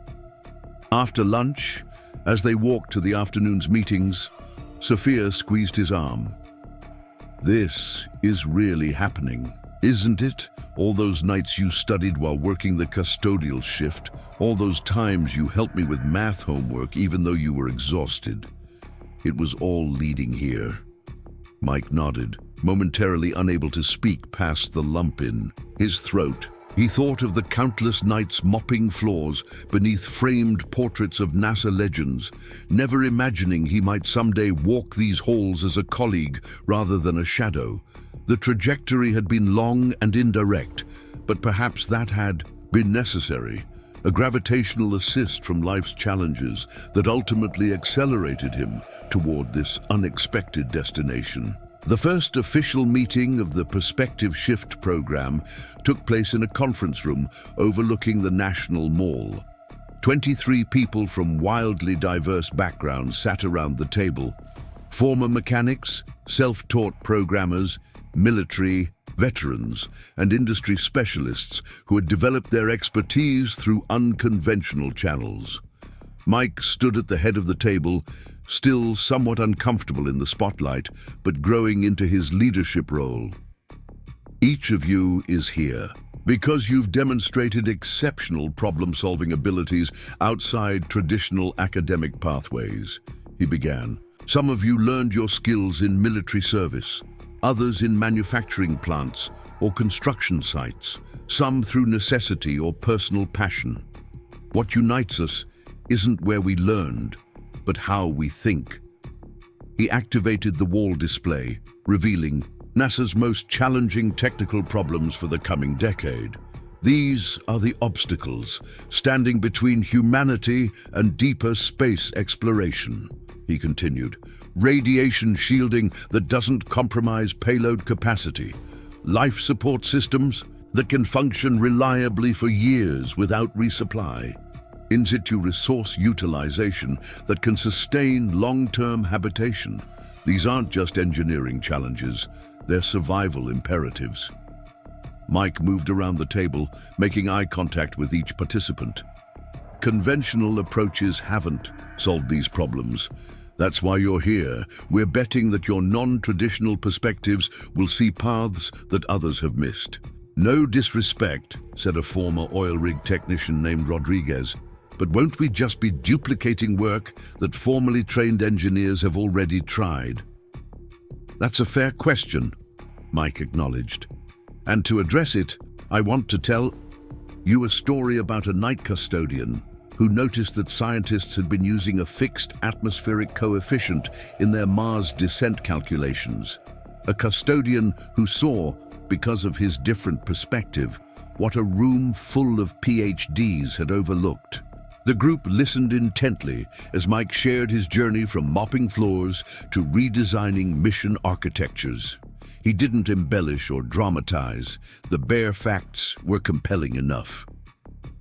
A: After lunch, as they walked to the afternoon's meetings, Sophia squeezed his arm. "This is really happening, isn't it? All those nights you studied while working the custodial shift, all those times you helped me with math homework even though you were exhausted. It was all leading here." Mike nodded, momentarily unable to speak past the lump in his throat. He thought of the countless nights mopping floors beneath framed portraits of NASA legends, never imagining he might someday walk these halls as a colleague rather than a shadow. The trajectory had been long and indirect, but perhaps that had been necessary. A gravitational assist from life's challenges that ultimately accelerated him toward this unexpected destination. The first official meeting of the Perspective Shift program took place in a conference room overlooking the National Mall. 23 people from wildly diverse backgrounds sat around the table. Former mechanics, self-taught programmers, military, veterans, and industry specialists who had developed their expertise through unconventional channels. Mike stood at the head of the table, still somewhat uncomfortable in the spotlight, but growing into his leadership role. "Each of you is here because you've demonstrated exceptional problem-solving abilities outside traditional academic pathways," he began. "Some of you learned your skills in military service, others in manufacturing plants or construction sites, some through necessity or personal passion. What unites us isn't where we learned, but how we think." He activated the wall display, revealing NASA's most challenging technical problems for the coming decade. "These are the obstacles standing between humanity and deeper space exploration," he continued. "Radiation shielding that doesn't compromise payload capacity, life support systems that can function reliably for years without resupply, in situ resource utilization that can sustain long-term habitation. These aren't just engineering challenges, they're survival imperatives." Mike moved around the table, making eye contact with each participant. "Conventional approaches haven't solved these problems. That's why you're here. We're betting that your non-traditional perspectives will see paths that others have missed." "No disrespect," said a former oil rig technician named Rodriguez, "but won't we just be duplicating work that formerly trained engineers have already tried?" "That's a fair question," Mike acknowledged. "And to address it, I want to tell you a story about a night custodian who noticed that scientists had been using a fixed atmospheric coefficient in their Mars descent calculations. A custodian who saw, because of his different perspective, what a room full of PhDs had overlooked." The group listened intently as Mike shared his journey from mopping floors to redesigning mission architectures. He didn't embellish or dramatize. The bare facts were compelling enough.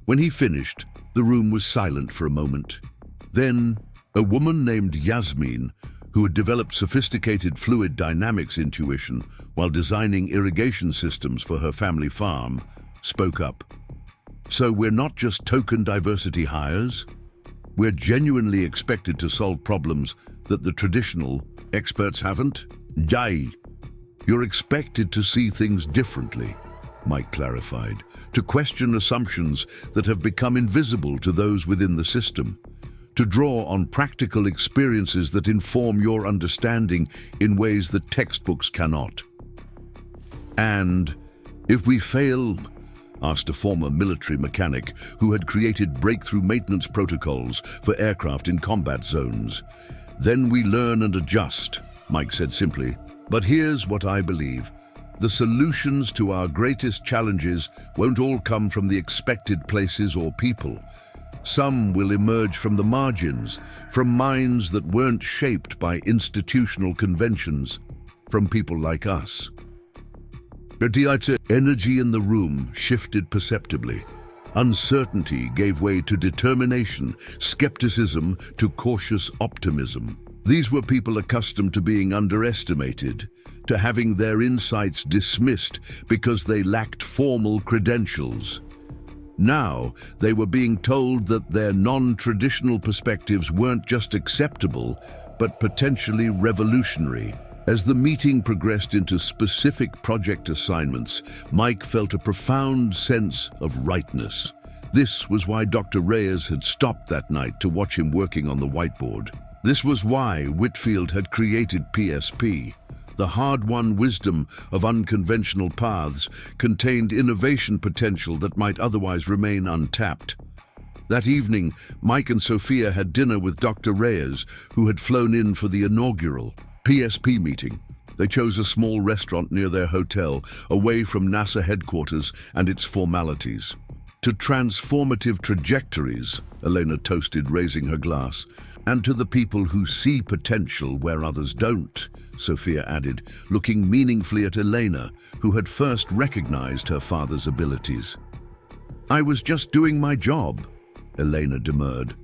A: When he finished, the room was silent for a moment. Then, a woman named Yasmin, who had developed sophisticated fluid dynamics intuition while designing irrigation systems for her family farm, spoke up. "So we're not just token diversity hires? We're genuinely expected to solve problems that the traditional experts haven't? Jai, you're expected to see things differently," Mike clarified, "to question assumptions that have become invisible to those within the system, to draw on practical experiences that inform your understanding in ways that textbooks cannot." "And if we fail," asked a former military mechanic who had created breakthrough maintenance protocols for aircraft in combat zones, "then we learn and adjust," Mike said simply. "But here's what I believe. The solutions to our greatest challenges won't all come from the expected places or people. Some will emerge from the margins, from minds that weren't shaped by institutional conventions, from people like us." The energy in the room shifted perceptibly. Uncertainty gave way to determination, skepticism to cautious optimism. These were people accustomed to being underestimated, to having their insights dismissed because they lacked formal credentials. Now, they were being told that their non-traditional perspectives weren't just acceptable, but potentially revolutionary. As the meeting progressed into specific project assignments, Mike felt a profound sense of rightness. This was why Dr. Reyes had stopped that night to watch him working on the whiteboard. This was why Whitfield had created PSP. The hard-won wisdom of unconventional paths contained innovation potential that might otherwise remain untapped. That evening, Mike and Sophia had dinner with Dr. Reyes, who had flown in for the inaugural PSP meeting. They chose a small restaurant near their hotel, away from NASA headquarters and its formalities. To transformative trajectories, Elena toasted, raising her glass. And to the people who see potential where others don't, Sophia added, looking meaningfully at Elena, who had first recognized her father's abilities. I was just doing my job, Elena demurred.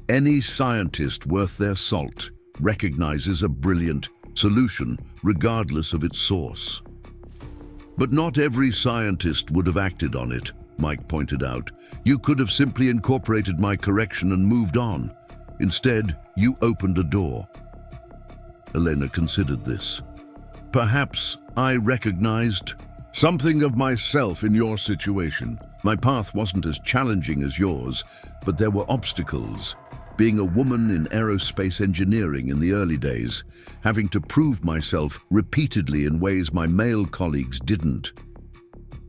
A: Any scientist worth their salt recognizes a brilliant solution, regardless of its source. But not every scientist would have acted on it, Mike pointed out. You could have simply incorporated my correction and moved on. Instead, you opened a door. Elena considered this. Perhaps I recognized something of myself in your situation. My path wasn't as challenging as yours, but there were obstacles. Being a woman in aerospace engineering in the early days, having to prove myself repeatedly in ways my male colleagues didn't.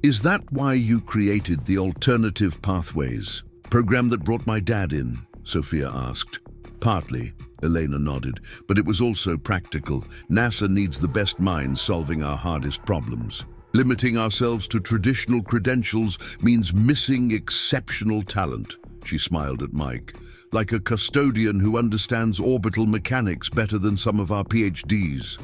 A: Is that why you created the Alternative Pathways program that brought my dad in? Sophia asked. Partly, Elena nodded, but it was also practical. NASA needs the best minds solving our hardest problems. Limiting ourselves to traditional credentials means missing exceptional talent. She smiled at Mike, like a custodian who understands orbital mechanics better than some of our PhDs.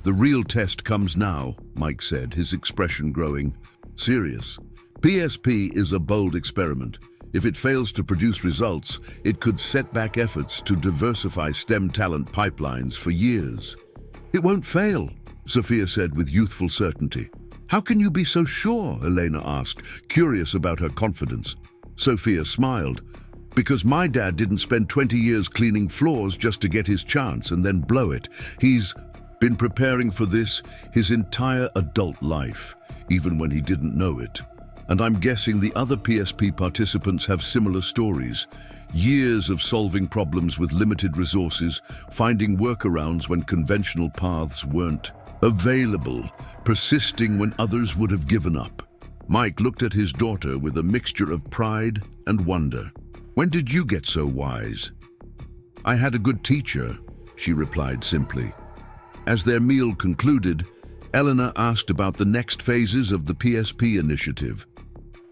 A: The real test comes now, Mike said, his expression growing serious. PSP is a bold experiment. If it fails to produce results, it could set back efforts to diversify STEM talent pipelines for years. It won't fail, Sophia said with youthful certainty. How can you be so sure? Elena asked, curious about her confidence. Sophia smiled. Because my dad didn't spend 20 years cleaning floors just to get his chance and then blow it. He's been preparing for this his entire adult life, even when he didn't know it. And I'm guessing the other PSP participants have similar stories. Years of solving problems with limited resources, finding workarounds when conventional paths weren't available, persisting when others would have given up. Mike looked at his daughter with a mixture of pride and wonder. When did you get so wise? I had a good teacher, she replied simply. As their meal concluded, Eleanor asked about the next phases of the PSP initiative.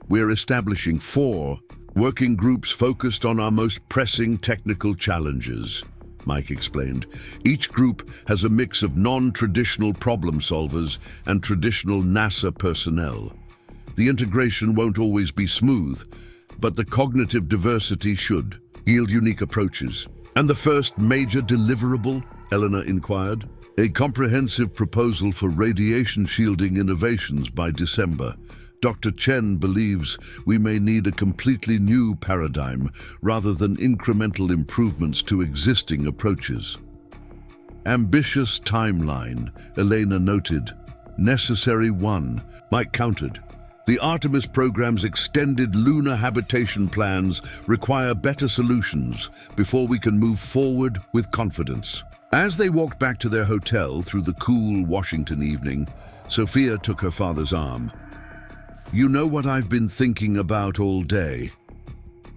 A: We're establishing 4 working groups focused on our most pressing technical challenges, Mike explained. Each group has a mix of non-traditional problem solvers and traditional NASA personnel. The integration won't always be smooth, but the cognitive diversity should yield unique approaches. And the first major deliverable, Eleanor inquired? A comprehensive proposal for radiation shielding innovations by December. Dr. Chen believes we may need a completely new paradigm rather than incremental improvements to existing approaches. Ambitious timeline, Elena noted. Necessary one, Mike countered. The Artemis program's extended lunar habitation plans require better solutions before we can move forward with confidence. As they walked back to their hotel through the cool Washington evening, Sophia took her father's arm. You know what I've been thinking about all day?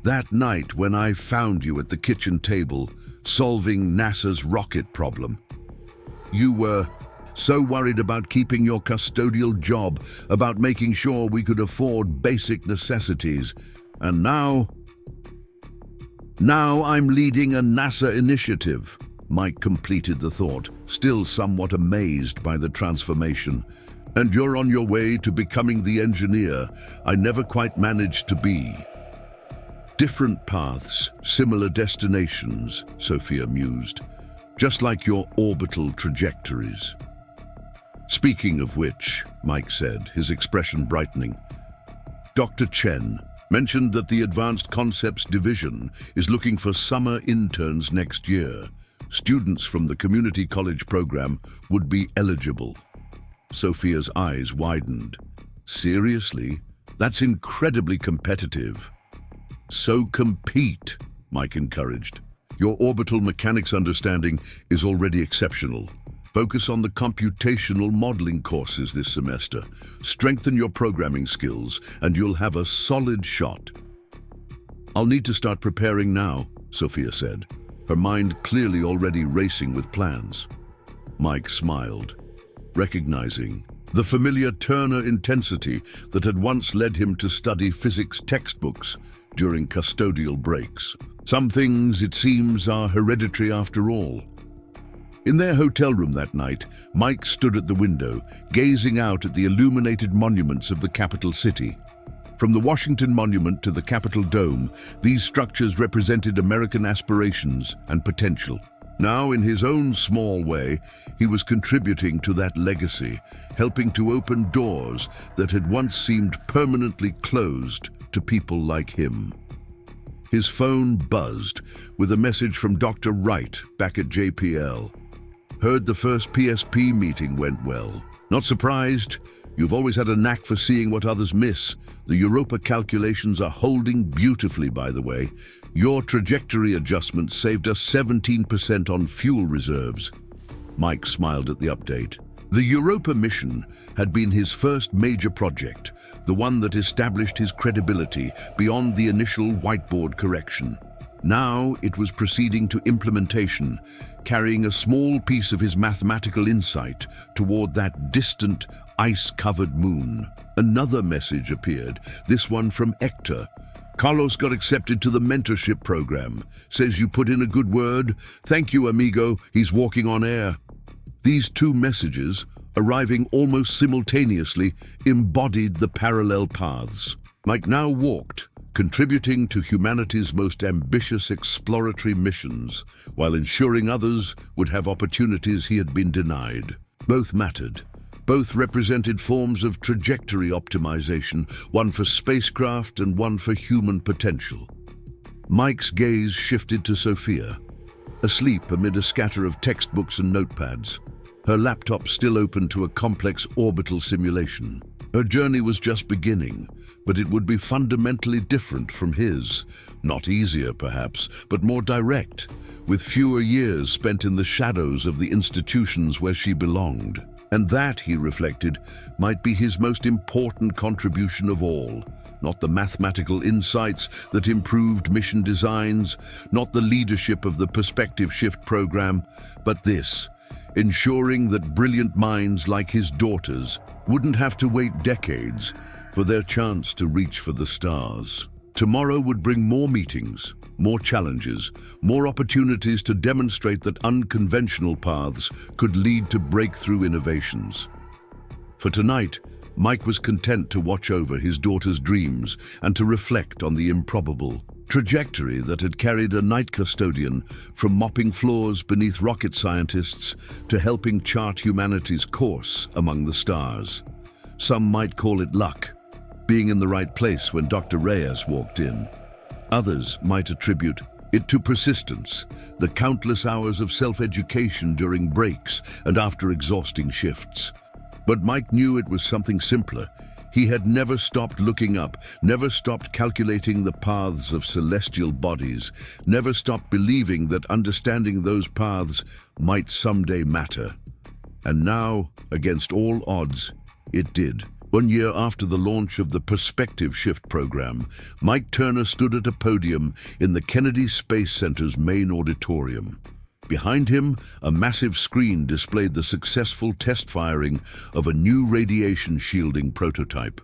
A: That night when I found you at the kitchen table, solving NASA's rocket problem. You were so worried about keeping your custodial job, about making sure we could afford basic necessities. And now I'm leading a NASA initiative. Mike completed the thought, still somewhat amazed by the transformation. And you're on your way to becoming the engineer I never quite managed to be. Different paths, similar destinations, Sophia mused. just like your orbital trajectories. Speaking of which, Mike said, his expression brightening, Dr. Chen mentioned that the Advanced Concepts Division is looking for summer interns next year. Students from the community college program would be eligible. Sophia's eyes widened. Seriously? That's incredibly competitive. So compete, Mike encouraged. Your orbital mechanics understanding is already exceptional. Focus on the computational modeling courses this semester. Strengthen your programming skills, and you'll have a solid shot. I'll need to start preparing now, Sophia said, her mind clearly already racing with plans. Mike smiled, recognizing the familiar Turner intensity that had once led him to study physics textbooks during custodial breaks. Some things, it seems, are hereditary after all. In their hotel room that night, Mike stood at the window, gazing out at the illuminated monuments of the capital city. From the Washington Monument to the Capitol Dome, these structures represented American aspirations and potential. Now, in his own small way, he was contributing to that legacy, helping to open doors that had once seemed permanently closed to people like him. His phone buzzed with a message from Dr. Wright back at JPL. Heard the first PSP meeting went well. Not surprised? You've always had a knack for seeing what others miss. The Europa calculations are holding beautifully, by the way. Your trajectory adjustment saved us 17% on fuel reserves. Mike smiled at the update. The Europa mission had been his first major project, the one that established his credibility beyond the initial whiteboard correction. Now it was proceeding to implementation, carrying a small piece of his mathematical insight toward that distant, ice-covered moon. Another message appeared, this one from Hector. Carlos got accepted to the mentorship program. Says you put in a good word. Thank you, amigo. He's walking on air. These two messages, arriving almost simultaneously, embodied the parallel paths. Mike now walked, contributing to humanity's most ambitious exploratory missions, while ensuring others would have opportunities he had been denied. Both mattered. Both represented forms of trajectory optimization, one for spacecraft and one for human potential. Mike's gaze shifted to Sophia, asleep amid a scatter of textbooks and notepads, her laptop still open to a complex orbital simulation. Her journey was just beginning, but it would be fundamentally different from his. Not easier, perhaps, but more direct, with fewer years spent in the shadows of the institutions where she belonged. And that, he reflected, might be his most important contribution of all. Not the mathematical insights that improved mission designs, not the leadership of the Perspective Shift program, but this, ensuring that brilliant minds like his daughters wouldn't have to wait decades for their chance to reach for the stars. Tomorrow would bring more meetings, more challenges, more opportunities to demonstrate that unconventional paths could lead to breakthrough innovations. For tonight, Mike was content to watch over his daughter's dreams and to reflect on the improbable trajectory that had carried a night custodian from mopping floors beneath rocket scientists to helping chart humanity's course among the stars. Some might call it luck, being in the right place when Dr. Reyes walked in. Others might attribute it to persistence, the countless hours of self-education during breaks and after exhausting shifts. But Mike knew it was something simpler. He had never stopped looking up, never stopped calculating the paths of celestial bodies, never stopped believing that understanding those paths might someday matter. And now, against all odds, it did. 1 year after the launch of the Perspective Shift program, Mike Turner stood at a podium in the Kennedy Space Center's main auditorium. Behind him, a massive screen displayed the successful test firing of a new radiation shielding prototype,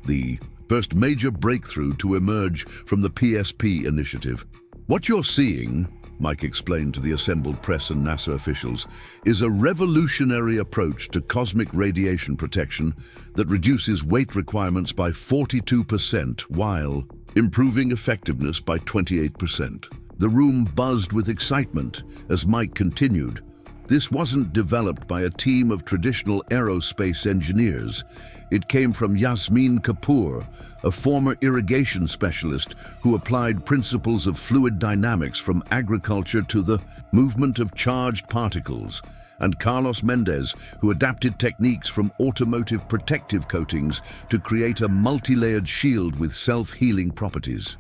A: the first major breakthrough to emerge from the PSP initiative. What you're seeing, Mike explained to the assembled press and NASA officials, is a revolutionary approach to cosmic radiation protection that reduces weight requirements by 42% while improving effectiveness by 28%. The room buzzed with excitement as Mike continued. This wasn't developed by a team of traditional aerospace engineers. It came from Yasmin Kapoor, a former irrigation specialist who applied principles of fluid dynamics from agriculture to the movement of charged particles, and Carlos Mendez, who adapted techniques from automotive protective coatings to create a multi-layered shield with self-healing properties.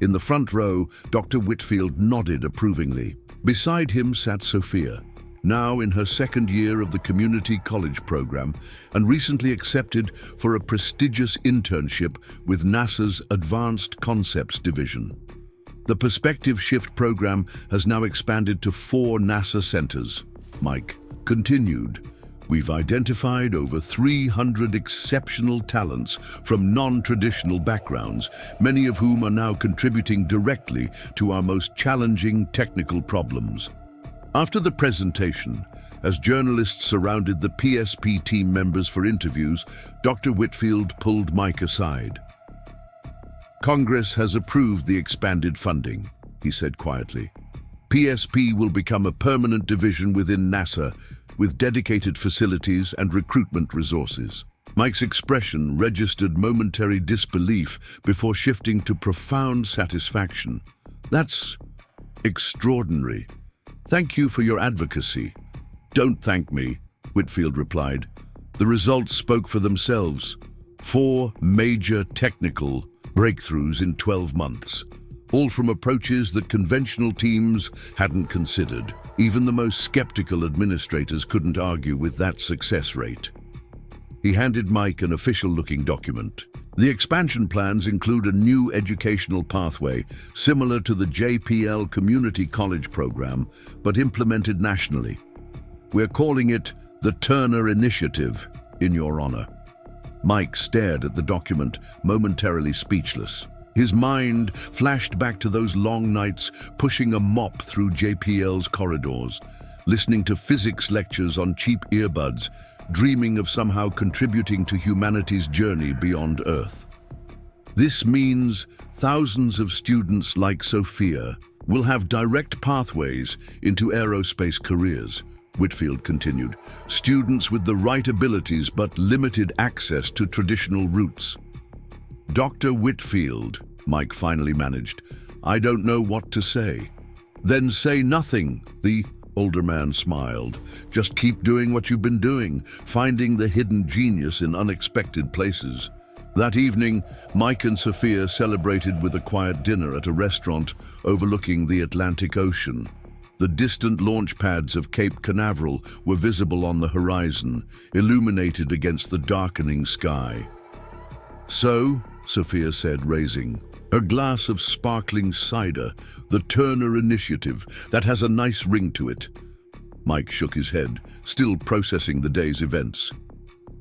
A: In the front row, Dr. Whitfield nodded approvingly. Beside him sat Sophia, now in her second year of the community college program and recently accepted for a prestigious internship with NASA's Advanced Concepts Division. The Perspective Shift program has now expanded to 4 NASA centers. Mike continued. We've identified over 300 exceptional talents from non-traditional backgrounds, many of whom are now contributing directly to our most challenging technical problems. After the presentation, as journalists surrounded the PSP team members for interviews, Dr. Whitfield pulled Mike aside. Congress has approved the expanded funding, he said quietly. PSP will become a permanent division within NASA, with dedicated facilities and recruitment resources. Mike's expression registered momentary disbelief before shifting to profound satisfaction. That's extraordinary. Thank you for your advocacy. Don't thank me, Whitfield replied. The results spoke for themselves. 4 major technical breakthroughs in 12 months, all from approaches that conventional teams hadn't considered. Even the most skeptical administrators couldn't argue with that success rate. He handed Mike an official-looking document. The expansion plans include a new educational pathway, similar to the JPL Community College program, but implemented nationally. We're calling it the Turner Initiative, in your honor. Mike stared at the document, momentarily speechless. His mind flashed back to those long nights pushing a mop through JPL's corridors, listening to physics lectures on cheap earbuds, dreaming of somehow contributing to humanity's journey beyond Earth. This means thousands of students like Sophia will have direct pathways into aerospace careers, Whitfield continued. Students with the right abilities but limited access to traditional routes. Dr. Whitfield, Mike finally managed. I don't know what to say. Then say nothing, the older man smiled. Just keep doing what you've been doing, finding the hidden genius in unexpected places. That evening, Mike and Sophia celebrated with a quiet dinner at a restaurant overlooking the Atlantic Ocean. The distant launch pads of Cape Canaveral were visible on the horizon, illuminated against the darkening sky. So, Sophia said, raising her glass of sparkling cider, the Turner Initiative, that has a nice ring to it. Mike shook his head, still processing the day's events.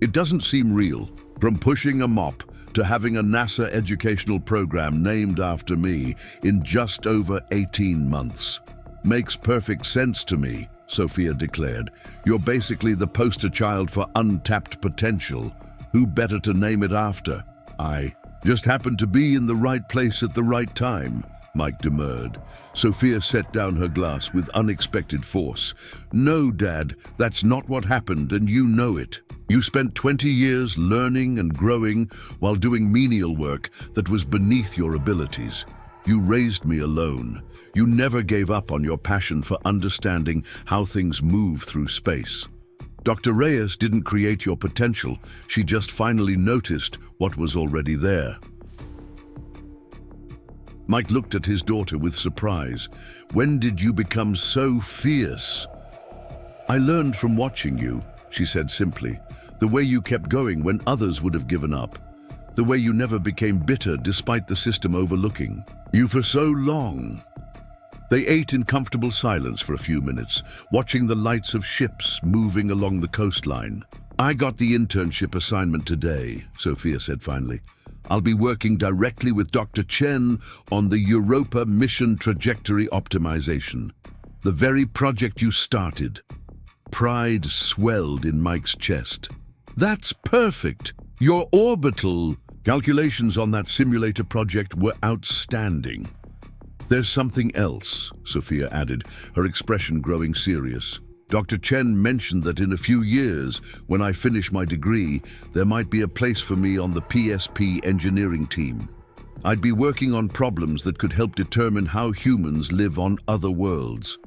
A: It doesn't seem real. From pushing a mop to having a NASA educational program named after me in just over 18 months. Makes perfect sense to me, Sophia declared. You're basically the poster child for untapped potential. Who better to name it after? I just happened to be in the right place at the right time, Mike demurred. Sophia set down her glass with unexpected force. No, Dad, that's not what happened, and you know it. You spent 20 years learning and growing while doing menial work that was beneath your abilities. You raised me alone. You never gave up on your passion for understanding how things move through space. Dr. Reyes didn't create your potential. She just finally noticed what was already there. Mike looked at his daughter with surprise. When did you become so fierce? I learned from watching you, she said simply. The way you kept going when others would have given up. The way you never became bitter despite the system overlooking you for so long. They ate in comfortable silence for a few minutes, watching the lights of ships moving along the coastline. I got the internship assignment today, Sophia said finally. I'll be working directly with Dr. Chen on the Europa mission trajectory optimization. The very project you started. Pride swelled in Mike's chest. That's perfect. Your orbital calculations on that simulator project were outstanding. There's something else, Sophia added, her expression growing serious. Dr. Chen mentioned that in a few years, when I finish my degree, there might be a place for me on the PSP engineering team. I'd be working on problems that could help determine how humans live on other worlds.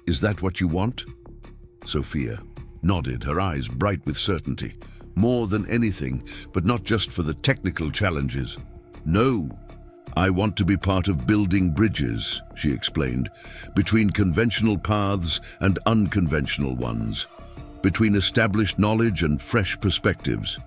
A: Is that what you want? Sophia nodded, her eyes bright with certainty. More than anything, but not just for the technical challenges. No, I want to be part of building bridges, she explained, between conventional paths and unconventional ones, between established knowledge and fresh perspectives.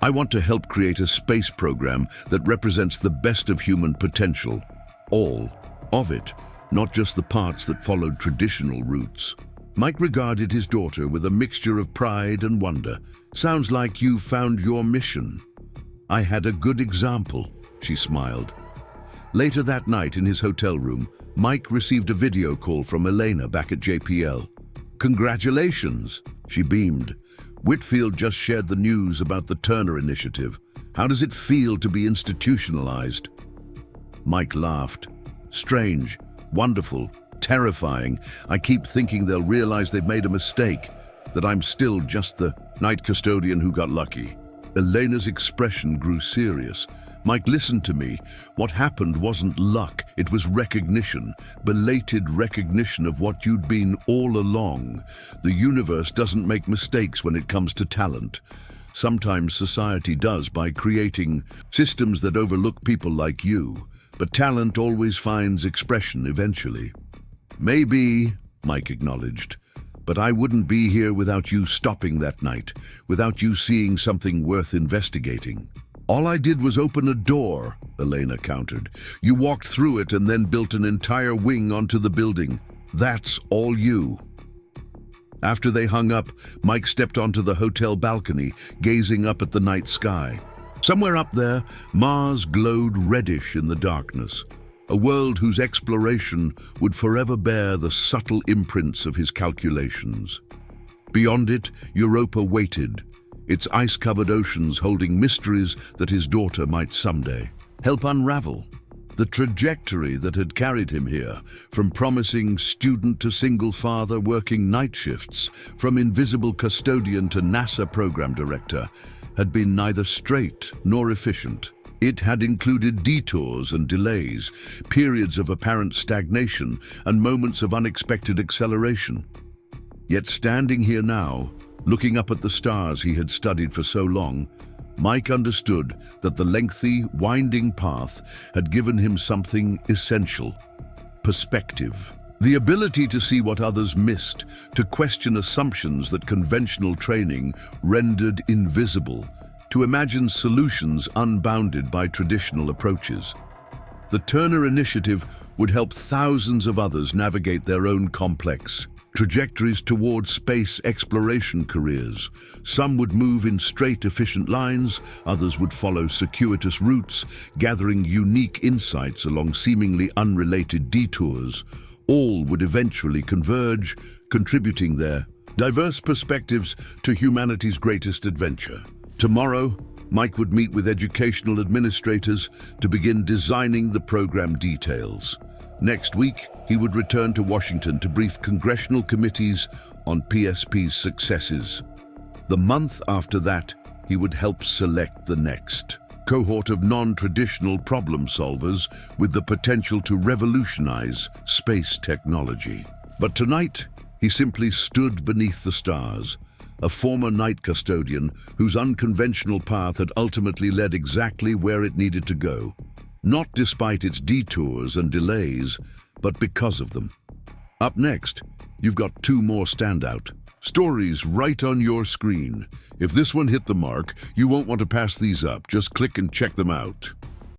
A: I want to help create a space program that represents the best of human potential, all of it, not just the parts that followed traditional routes. Mike regarded his daughter with a mixture of pride and wonder. Sounds like you found your mission. I had a good example, she smiled. Later that night in his hotel room, Mike received a video call from Elena back at JPL. Congratulations, she beamed. Whitfield just shared the news about the Turner Initiative. How does it feel to be institutionalized? Mike laughed. Strange, wonderful, terrifying. I keep thinking they'll realize they've made a mistake, that I'm still just the night custodian who got lucky. Elena's expression grew serious. Mike, listen to me. What happened wasn't luck, it was recognition, belated recognition of what you'd been all along. The universe doesn't make mistakes when it comes to talent. Sometimes society does by creating systems that overlook people like you, but talent always finds expression eventually. Maybe, Mike acknowledged, but I wouldn't be here without you stopping that night, without you seeing something worth investigating. All I did was open a door, Elena countered. You walked through it and then built an entire wing onto the building. That's all you. After they hung up, Mike stepped onto the hotel balcony, gazing up at the night sky. Somewhere up there, Mars glowed reddish in the darkness, a world whose exploration would forever bear the subtle imprints of his calculations. Beyond it, Europa waited, its ice-covered oceans holding mysteries that his daughter might someday help unravel. The trajectory that had carried him here, from promising student to single father working night shifts, from invisible custodian to NASA program director, had been neither straight nor efficient. It had included detours and delays, periods of apparent stagnation, and moments of unexpected acceleration. Yet standing here now, looking up at the stars he had studied for so long, Mike understood that the lengthy, winding path had given him something essential: perspective. The ability to see what others missed, to question assumptions that conventional training rendered invisible, to imagine solutions unbounded by traditional approaches. The Turner Initiative would help thousands of others navigate their own complex trajectories toward space exploration careers. Some would move in straight, efficient lines, others would follow circuitous routes, gathering unique insights along seemingly unrelated detours. All would eventually converge, contributing their diverse perspectives to humanity's greatest adventure. Tomorrow, Mike would meet with educational administrators to begin designing the program details. Next week, he would return to Washington to brief congressional committees on PSP's successes. The month after that, he would help select the next cohort of non-traditional problem solvers with the potential to revolutionize space technology. But tonight, he simply stood beneath the stars, a former night custodian whose unconventional path had ultimately led exactly where it needed to go. Not despite its detours and delays, but because of them. Up next, you've got two more standout stories right on your screen. If this one hit the mark, you won't want to pass these up. Just click and check them out.